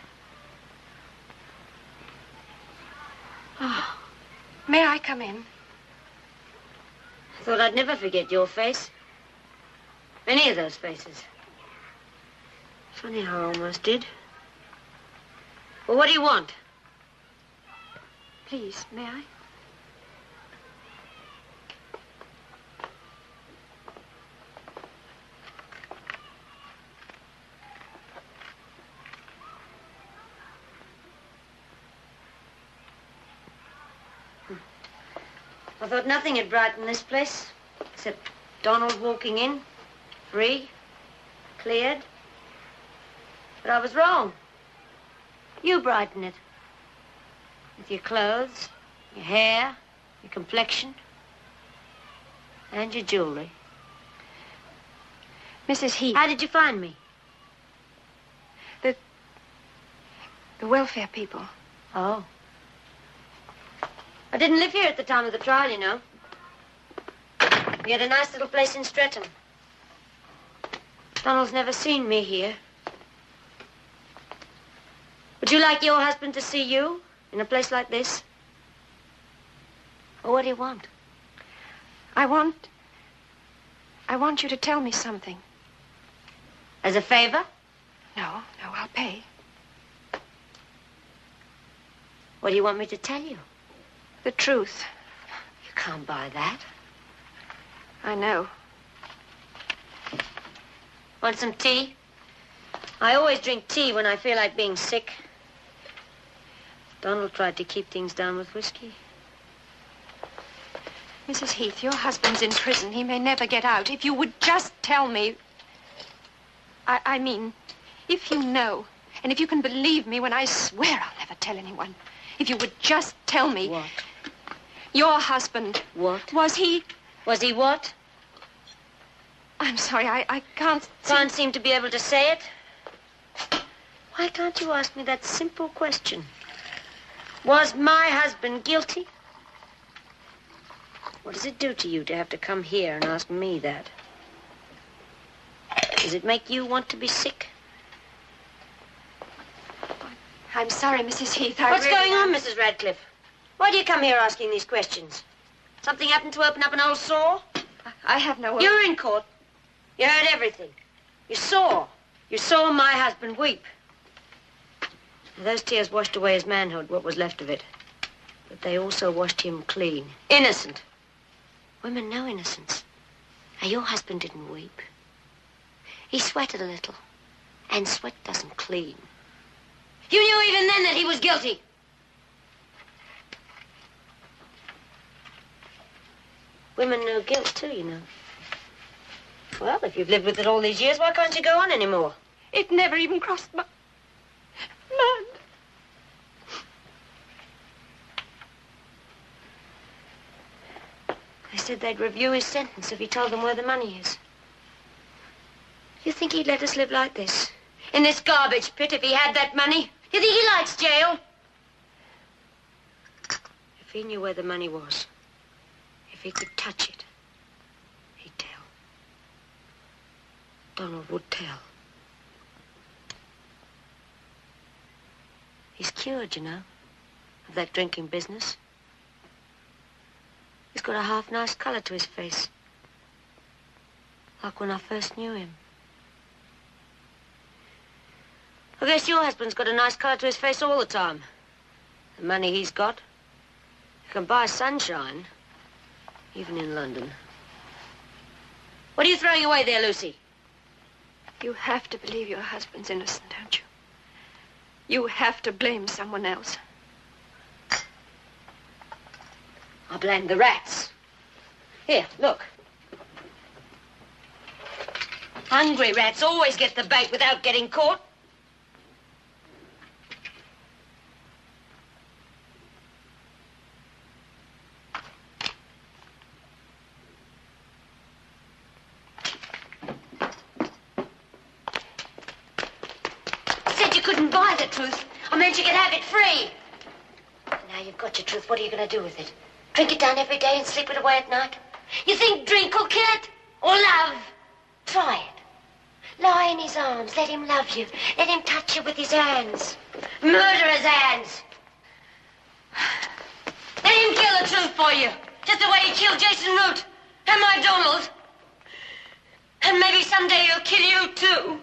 Oh, may I come in? I thought I'd never forget your face. Any of those faces. Funny how I almost did. Well, what do you want? Please, may I? I thought nothing had brightened this place, except Donald walking in, free, cleared. But I was wrong. You brighten it. With your clothes, your hair, your complexion, and your jewelry. Mrs. Heath. How did you find me? The welfare people. Oh. I didn't live here at the time of the trial, you know. We had a nice little place in Streatham. Donald's never seen me here. Would you like your husband to see you in a place like this? Or what do you want? I want you to tell me something. As a favor? No, I'll pay. What do you want me to tell you? The truth. You can't buy that. I know. Want some tea? I always drink tea when I feel like being sick. Donald tried to keep things down with whiskey. Mrs. Heath, your husband's in prison. He may never get out. If you would just tell me... I mean, if you know, and if you can believe me when I swear I'll never tell anyone. If you would just tell me... What? Your husband... What? Was he... Was he what? I'm sorry, I can't... Can't seem to be able to say it? Why can't you ask me that simple question? Was my husband guilty? What does it do to you to have to come here and ask me that? Does it make you want to be sick? I'm sorry, Mrs. Heath. What's going on, Mrs. Radcliffe? Why do you come here asking these questions? Something happened to open up an old sore? I have no... You were in court. You heard everything. You saw my husband weep. Now, those tears washed away his manhood, what was left of it. But they also washed him clean. Innocent. Women know innocence. Now, your husband didn't weep. He sweated a little. And sweat doesn't clean. You knew even then that he was guilty. Women know guilt, too, you know. Well, if you've lived with it all these years, why can't you go on anymore? It never even crossed my mind. They said they'd review his sentence if he told them where the money is. You think he'd let us live like this? In this garbage pit if he had that money? You think he likes jail? If he knew where the money was, if he could touch it, he'd tell. Donald would tell. He's cured, you know, of that drinking business. He's got a half-nice color to his face. Like when I first knew him. I guess your husband's got a nice color to his face all the time. The money he's got. You can buy sunshine, even in London. What are you throwing away there, Lucy? You have to believe your husband's innocent, don't you? You have to blame someone else. I blame the rats. Here, look. Hungry rats always get the bait without getting caught. Buy the truth. I meant you could have it free. Now you've got your truth. What are you going to do with it? Drink it down every day and sleep it away at night? You think drink will kill it? Or love? Try it. Lie in his arms. Let him love you. Let him touch you with his hands. Murderer's hands. Let him kill the truth for you. Just the way he killed Jason Root and my Donald. And maybe someday he'll kill you too.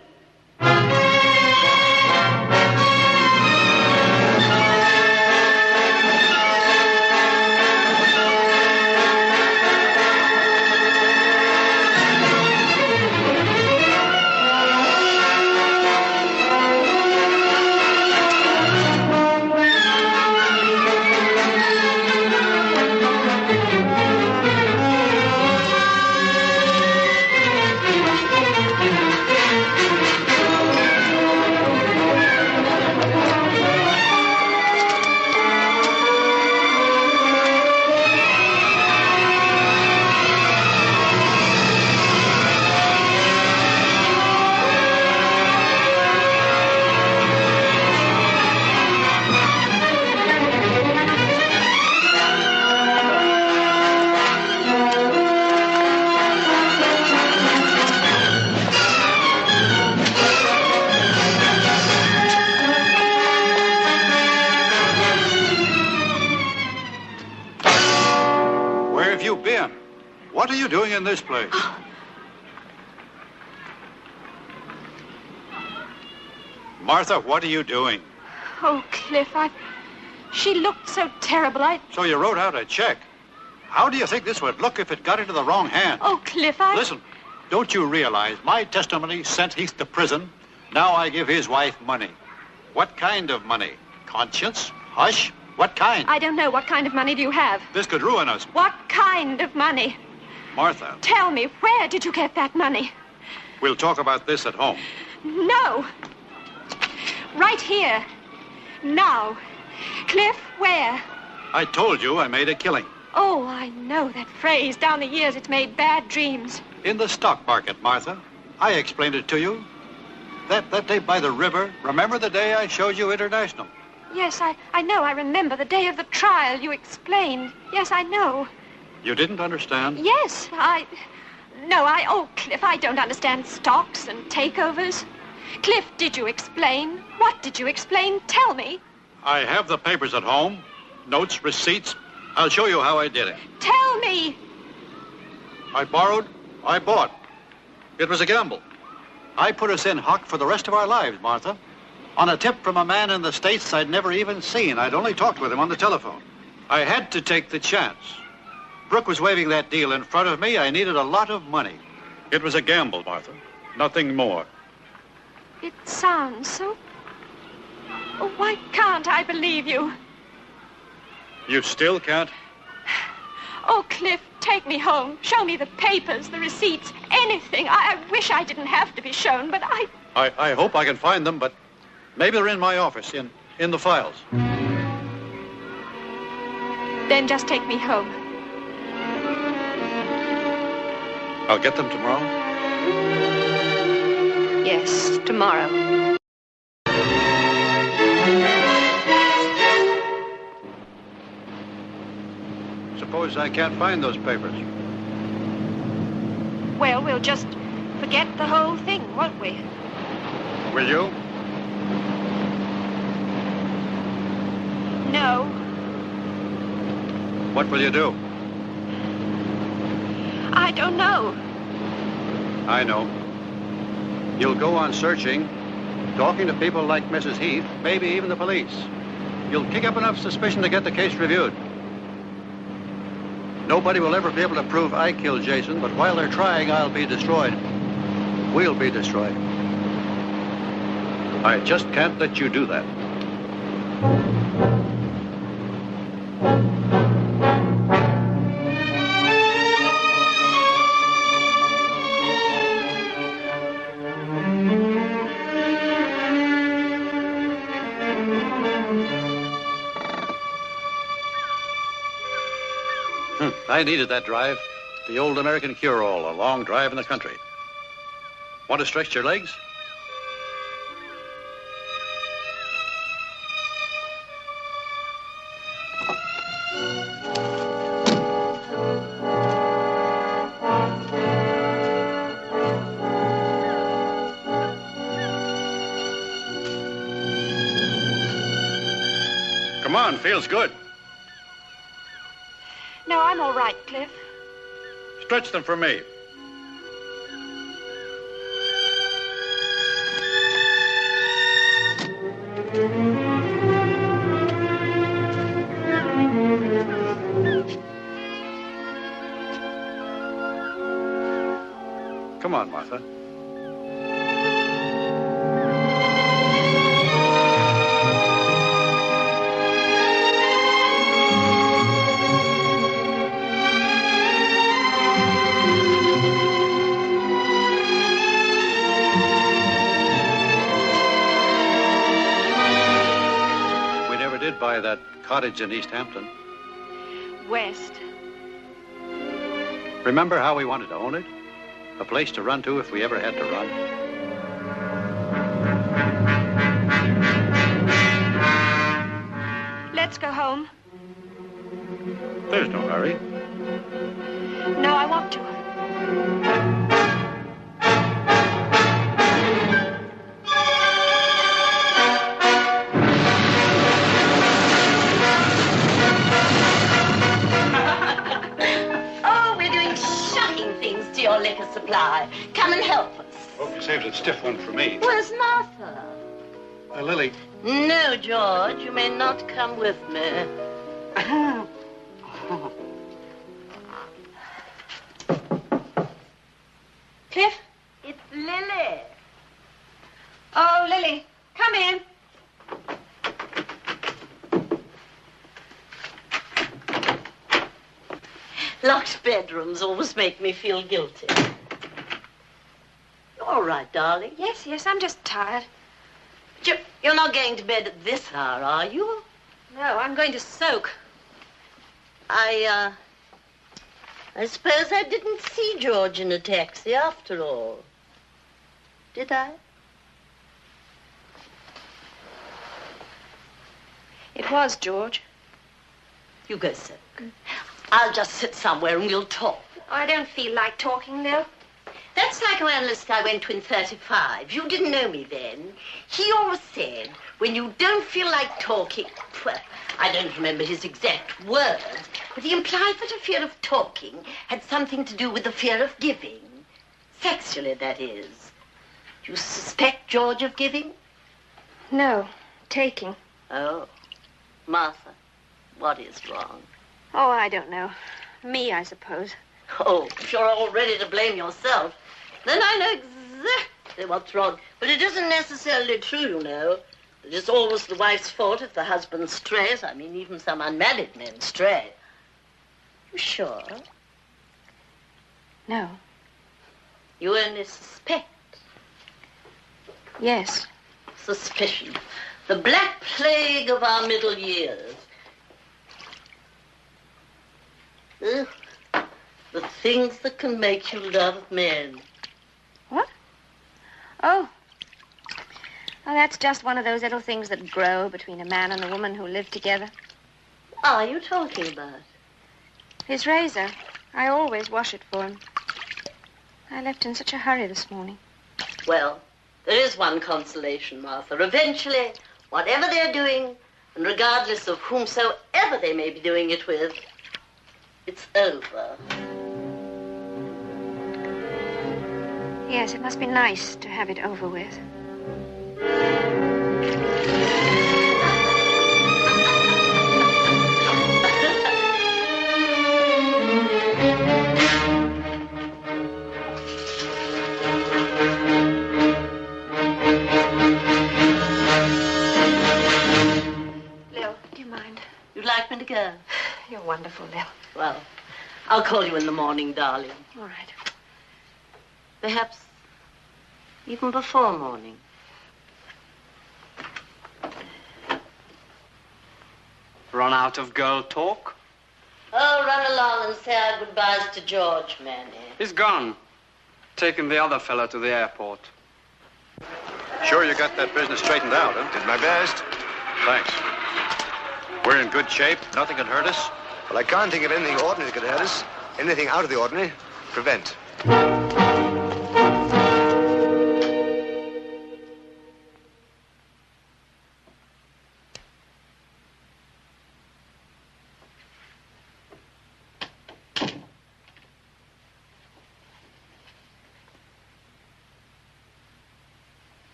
What are you doing in this place? Martha, what are you doing? Oh, Cliff, she looked so terrible, So you wrote out a check. How do you think this would look if it got into the wrong hand? Oh, Cliff, Listen, don't you realize my testimony sent Heath to prison? Now I give his wife money. What kind of money? Conscience? Hush? What kind? I don't know. What kind of money do you have? This could ruin us. What kind of money? Martha. Tell me, where did you get that money? We'll talk about this at home. No. Right here. Now. Cliff, where? I told you I made a killing. Oh, I know that phrase. Down the years, it's made bad dreams. In the stock market, Martha. I explained it to you. That day by the river. Remember the day I showed you International? Yes, I know. I remember the day of the trial you explained. Yes, I know. You didn't understand? Yes, oh, Cliff, I don't understand stocks and takeovers. Cliff, did you explain? What did you explain? Tell me. I have the papers at home. Notes, receipts. I'll show you how I did it. Tell me. I borrowed. I bought. It was a gamble. I put us in hock for the rest of our lives, Martha. On a tip from a man in the States I'd never even seen. I'd only talked with him on the telephone. I had to take the chance. Brooke was waving that deal in front of me. I needed a lot of money. It was a gamble, Martha. Nothing more. It sounds so... Oh, why can't I believe you? You still can't? Oh, Cliff, take me home. Show me the papers, the receipts, anything. I wish I didn't have to be shown, but I hope I can find them, but maybe they're in my office, in the files. Then just take me home. I'll get them tomorrow? Yes, tomorrow. Suppose I can't find those papers. Well, we'll just forget the whole thing, won't we? Will you? No. What will you do? I don't know. I know. You'll go on searching, talking to people like Mrs. Heath, maybe even the police. You'll kick up enough suspicion to get the case reviewed. Nobody will ever be able to prove I killed Jason, but while they're trying, I'll be destroyed. We'll be destroyed. I just can't let you do that. I needed that drive. The old American cure-all, a long drive in the country. Want to stretch your legs? on, feels good. No, I'm all right, Cliff. Stretch them for me. Come on, Martha. We never did buy that cottage in East Hampton. West. Remember how we wanted to own it? A place to run to if we ever had to run. Let's go home. There's no hurry. No, I want to. Oh, we're doing shocking things to your liquor supply. Come and help us. Hope you saved a stiff one for me. Where's Martha? Lily. No, George, you may not come with me. Cliff? It's Lily. Oh, Lily, come in. Locked bedrooms always make me feel guilty. All right, darling. Yes, I'm just tired. But you're not going to bed at this hour, are you? No, I'm going to soak. I suppose I didn't see George in a taxi after all. Did I? It was George. You go soak. I'll just sit somewhere and we'll talk. Oh, I don't feel like talking, Lil. That psychoanalyst I went to in 35, you didn't know me then. He always said, when you don't feel like talking, well, I don't remember his exact words, but he implied that a fear of talking had something to do with the fear of giving. Sexually, that is. You suspect George of giving? No, taking. Oh. Martha, what is wrong? Oh, I don't know. Me, I suppose. Oh, if you're all ready to blame yourself, then I know exactly what's wrong. But it isn't necessarily true, you know. It is always the wife's fault if the husband strays. I mean, even some unmarried men stray. You sure? No. You only suspect? Yes. Suspicion. The black plague of our middle years. Ugh. The things that can make you love men. What? Oh. Oh, that's just one of those little things that grow between a man and a woman who live together. What are you talking about? His razor. I always wash it for him. I left in such a hurry this morning. Well, there is one consolation, Martha. Eventually, whatever they're doing, and regardless of whomsoever they may be doing it with, it's over. Yes, it must be nice to have it over with. Lil, do you mind? You'd like me to go? You're wonderful, Lil. Well, I'll call you in the morning, darling. All right. Perhaps even before morning. Run out of girl talk? Oh, run along and say our goodbyes to George, Manny. He's gone. Taking the other fella to the airport. Sure you got that business straightened out, huh? Did my best. Thanks. We're in good shape. Nothing can hurt us. Well, I can't think of anything ordinary that could hurt us. Anything out of the ordinary, prevent.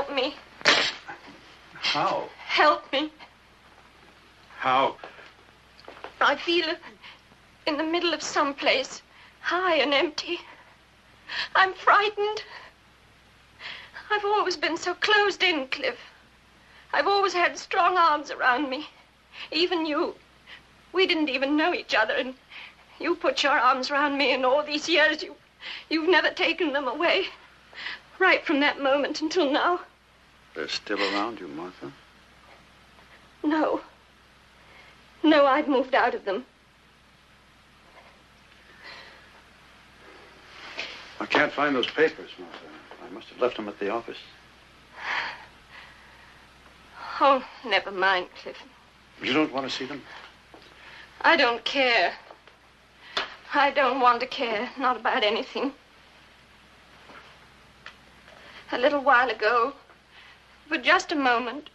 help me. How? Help me. How? I feel in the middle of some place, high and empty. I'm frightened. I've always been so closed in, Cliff. I've always had strong arms around me. Even you. We didn't even know each other, and you put your arms around me, and all these years you've never taken them away. Right from that moment until now. They're still around you, Martha? No. No, I've moved out of them. I can't find those papers, Martha. I must have left them at the office. Oh, never mind, Cliff. You don't want to see them? I don't care. I don't want to care, not about anything. A little while ago, for just a moment,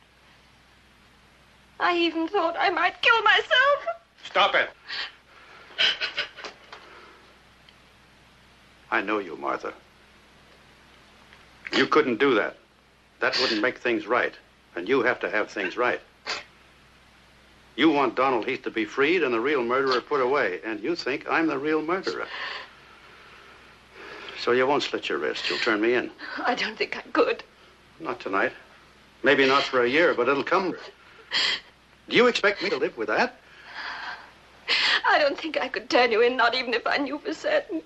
I even thought I might kill myself. Stop it! I know you, Martha. You couldn't do that. That wouldn't make things right. And you have to have things right. You want Donald Heath to be freed and the real murderer put away. And you think I'm the real murderer. So you won't slit your wrist. You'll turn me in. I don't think I could. Not tonight. Maybe not for a year, but it'll come. Do you expect me to live with that? I don't think I could turn you in, not even if I knew for certain.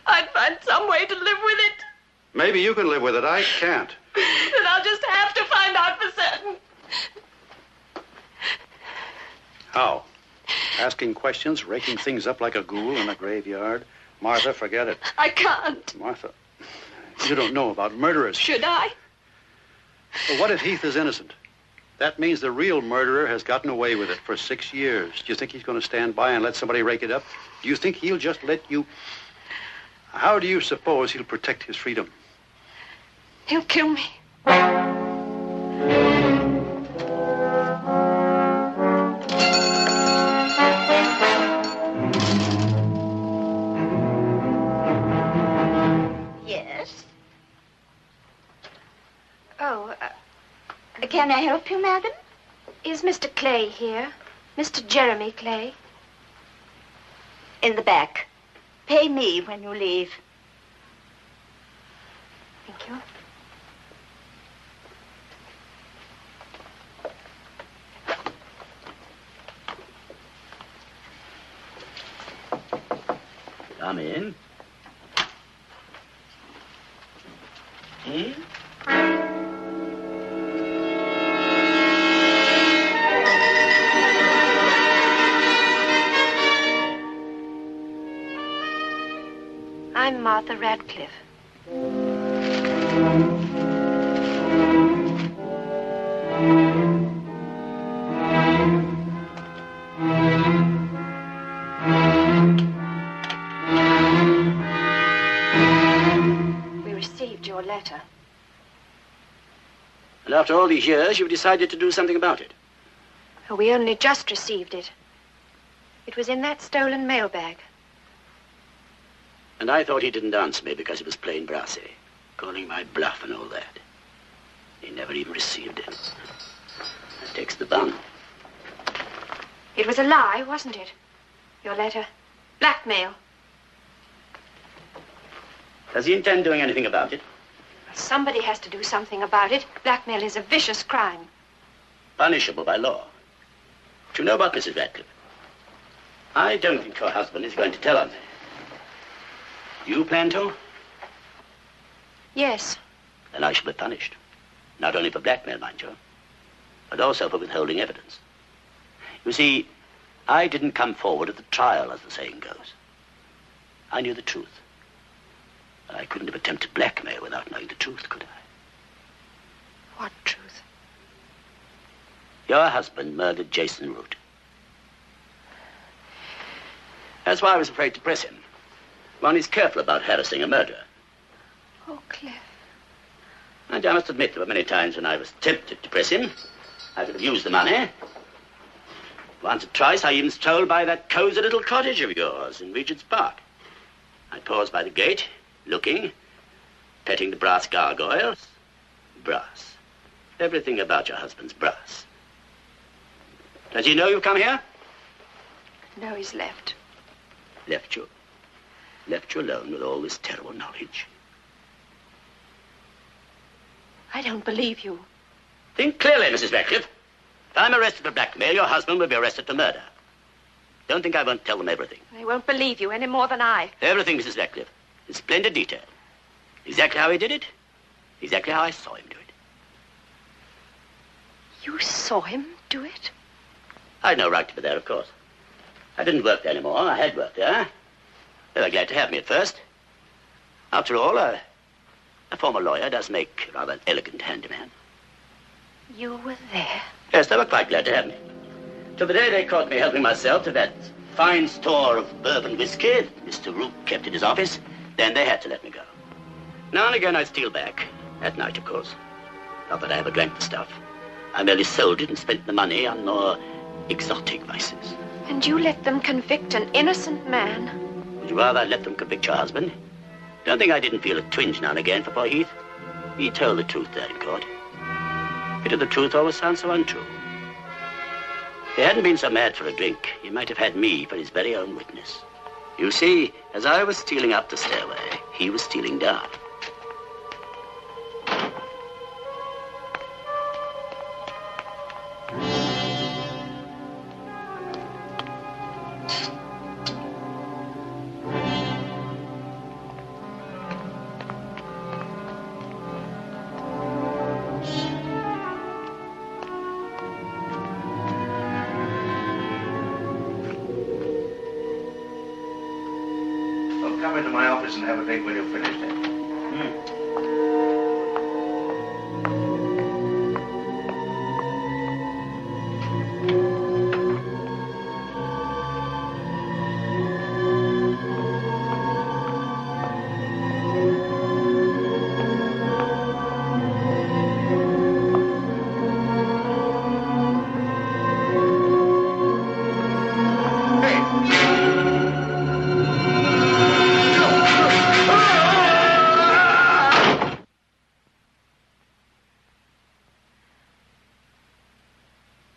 I'd find some way to live with it. Maybe you can live with it. I can't. Then I'll just have to find out for certain. How? Asking questions, raking things up like a ghoul in a graveyard? Martha, forget it. I can't. Martha, you don't know about murderers. Should I? But what if Heath is innocent? That means the real murderer has gotten away with it for 6 years. Do you think he's going to stand by and let somebody rake it up? Do you think he'll just let you... How do you suppose he'll protect his freedom? He'll kill me. Yes? Oh, Can I help you, madam? is Mr. Clay here? Mr. Jeremy Clay? In the back. Pay me when you leave. Thank you. Come in. I'm Martha Radcliffe. We received your letter. And after all these years, you've decided to do something about it. We only just received it. It was in that stolen mailbag. And I thought he didn't answer me because it was plain brassy, calling my bluff and all that. He never even received it. That takes the bun. It was a lie, wasn't it? Your letter. Blackmail. Does he intend doing anything about it? Somebody has to do something about it. Blackmail is a vicious crime. Punishable by law. But you know about Mrs. Radcliffe? I don't think her husband is going to tell on her. You plan to? Yes. Then I shall be punished. Not only for blackmail, mind you, but also for withholding evidence. You see, I didn't come forward at the trial, as the saying goes. I knew the truth. I couldn't have attempted blackmail without knowing the truth, could I? What truth? Your husband murdered Jason Root. That's why I was afraid to press him. One is careful about harassing a murderer. Oh, Cliff. And I must admit there were many times when I was tempted to press him. I could have used the money. Once or twice I even strolled by that cozy little cottage of yours in Regent's Park. I paused by the gate, looking, petting the brass gargoyles, brass. Everything about your husband's brass. Does he know you've come here? No, he's left. Left you? Left you alone with all this terrible knowledge? I don't believe you. Think clearly, Mrs. Radcliffe. If I'm arrested for blackmail, your husband will be arrested for murder. Don't think I won't tell them everything. They won't believe you any more than I. Everything, Mrs. Radcliffe. In splendid detail. Exactly how he did it. Exactly how I saw him do it. You saw him do it? I had no right to be there, of course. I didn't work there anymore. I had worked there. They were glad to have me at first. After all, a former lawyer does make rather an elegant handyman. You were there? Yes, they were quite glad to have me. Till the day they caught me helping myself to that fine store of bourbon whiskey Mr. Rook kept in his office. Then they had to let me go. Now and again I'd steal back. At night, of course. Not that I ever drank the stuff. I merely sold it and spent the money on more exotic vices. And you let them convict an innocent man? Would you rather I let them convict your husband? Don't think I didn't feel a twinge now and again for poor Heath. He told the truth there in court. Pity the truth always sounds so untrue. If he hadn't been so mad for a drink, he might have had me for his very own witness. You see, as I was stealing up the stairway, he was stealing down. Come into my office and have a drink when you're finished.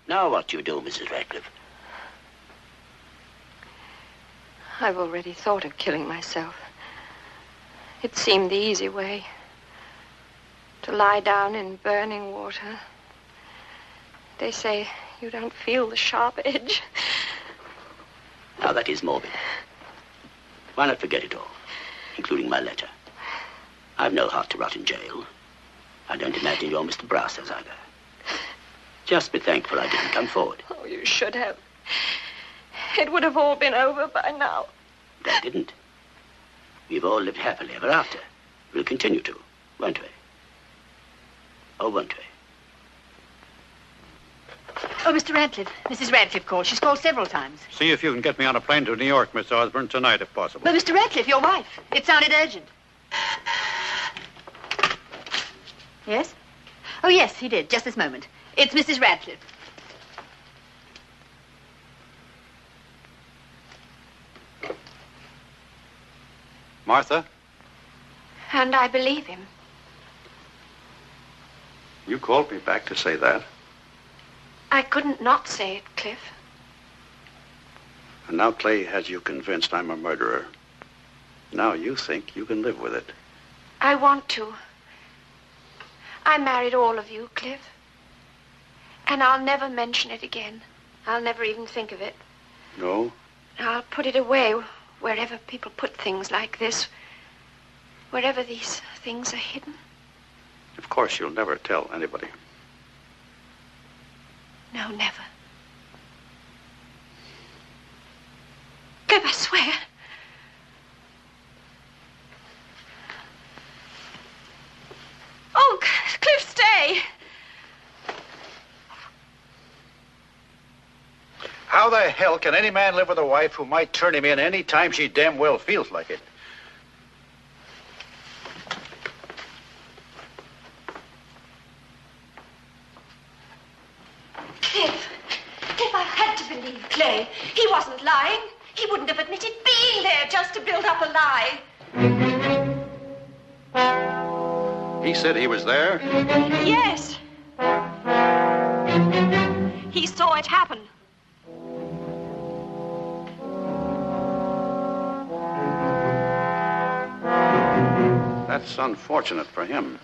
Now what do you do, Mrs. Radcliffe? I've already thought of killing myself. It seemed the easy way. To lie down in burning water. They say you don't feel the sharp edge. Now that is morbid. Why not forget it all, including my letter? I've no heart to rot in jail. I don't imagine your Mr. Brass has either. Just be thankful I didn't come forward. Oh, you should have. It would have all been over by now. But I didn't. We've all lived happily ever after. We'll continue to, won't we? Oh, won't we? Oh, Mr. Radcliffe. Mrs. Radcliffe called. She's called several times. See if you can get me on a plane to New York, Miss Osborne, tonight, if possible. But Mr. Radcliffe, your wife. It sounded urgent. Yes? Oh, yes, he did. Just this moment. It's Mrs. Radcliffe. Martha? And I believe him. You called me back to say that. I couldn't not say it, Cliff. And now Clay has you convinced I'm a murderer. Now you think you can live with it. I want to. I married all of you, Cliff. And I'll never mention it again. I'll never even think of it. No? I'll put it away wherever people put things like this. Wherever these things are hidden. Of course you'll never tell anybody. No, never. Cliff, I swear. Oh, Cliff, stay. How the hell can any man live with a wife who might turn him in any time she damn well feels like it? Cliff, I had to believe Clay. He wasn't lying. He wouldn't have admitted being there just to build up a lie. He said he was there? Yes. He saw it happen. That's unfortunate for him.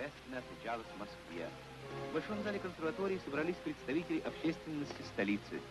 торжественно отмечалась в Москве. В Большом зале консерватории собрались представители общественности столицы.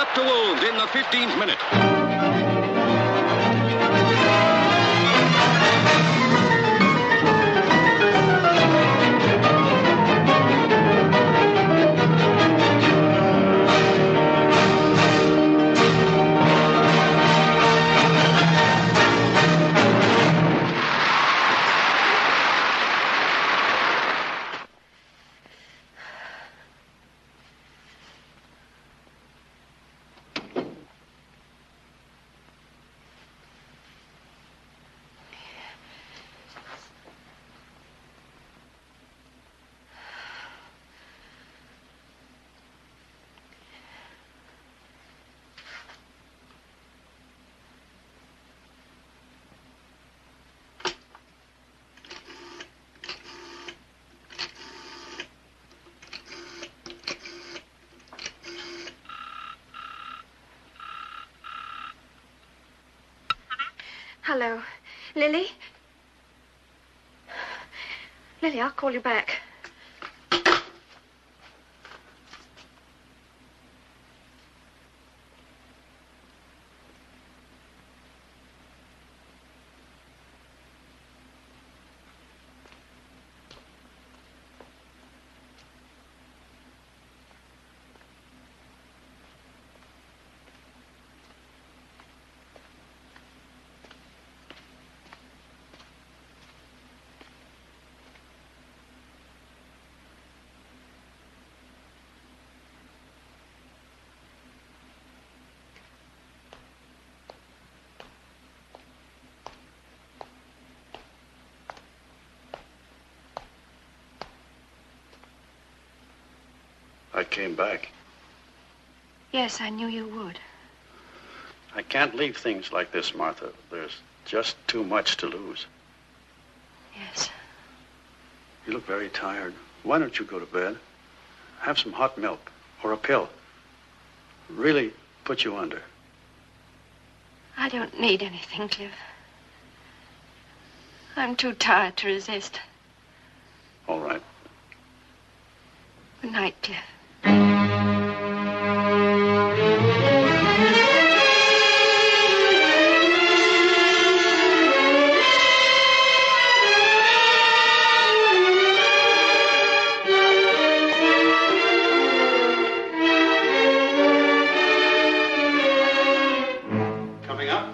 up to wound in the 15th minute. Hello. Lily? Lily, I'll call you back. I came back. Yes, I knew you would. I can't leave things like this, Martha. There's just too much to lose. Yes. You look very tired. Why don't you go to bed? Have some hot milk or a pill. Really put you under. I don't need anything, Cliff. I'm too tired to resist. All right. Good night, Cliff. Coming up.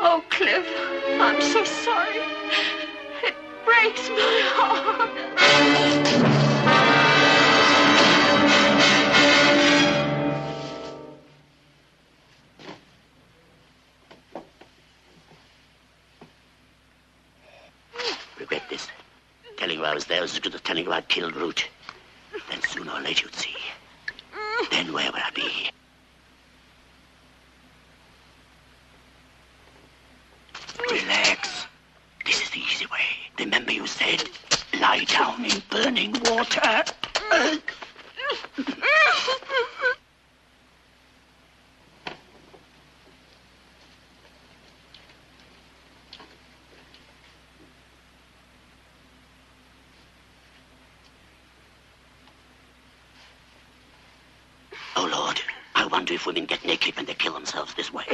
Oh, Cliff, I'm so sorry. It breaks my heart. regret this. Telling you I was there was as good as telling you I'd killed Root. Then sooner or later you'd see. Then where would I be? Relax. This is the easy way. Remember you said, lie down in burning water. Oh, Lord, I wonder if women get naked when they kill themselves this way.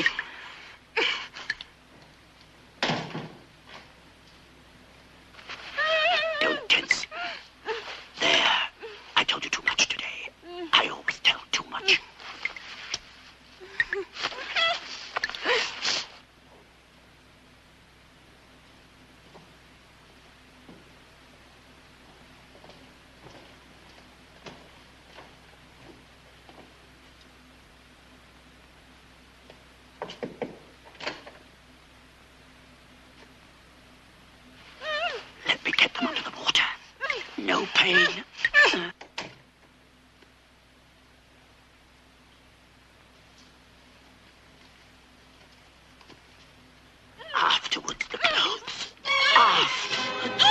Don't tense. There. I told you too much today. I always tell too much. Let me get them under the water. No pain. Afterwards, the clothes. Afterwards.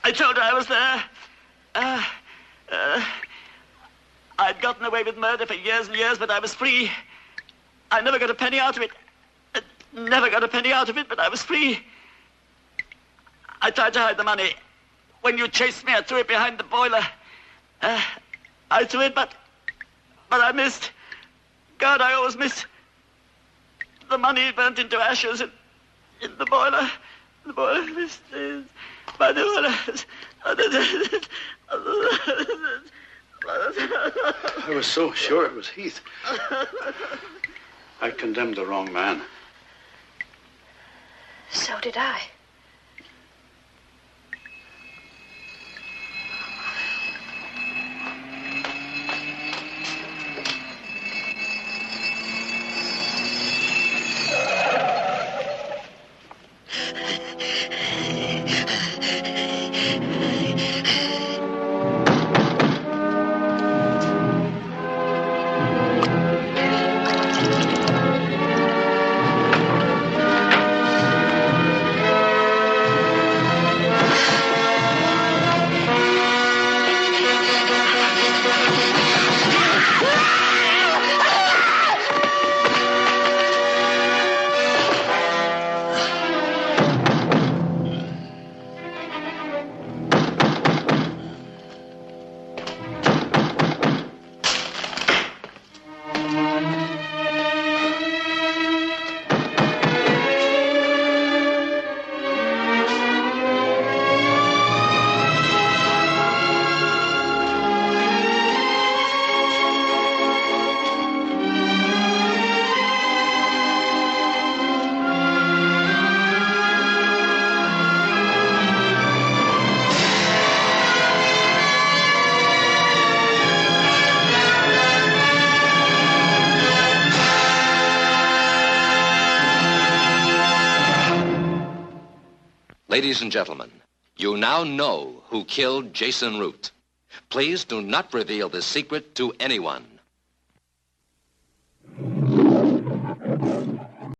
I told her I was there. I'd gotten away with murder for years and years, but I was free. I never got a penny out of it. Never got a penny out of it, but I was free. I tried to hide the money. When you chased me, I threw it behind the boiler. I threw it, but I missed. God, I always miss. The money burnt into ashes in the boiler. The boiler missed. By the boiler. I was so sure it was Heath. I condemned the wrong man. So did I. Ladies and gentlemen, you now know who killed Jason Root. Please do not reveal this secret to anyone.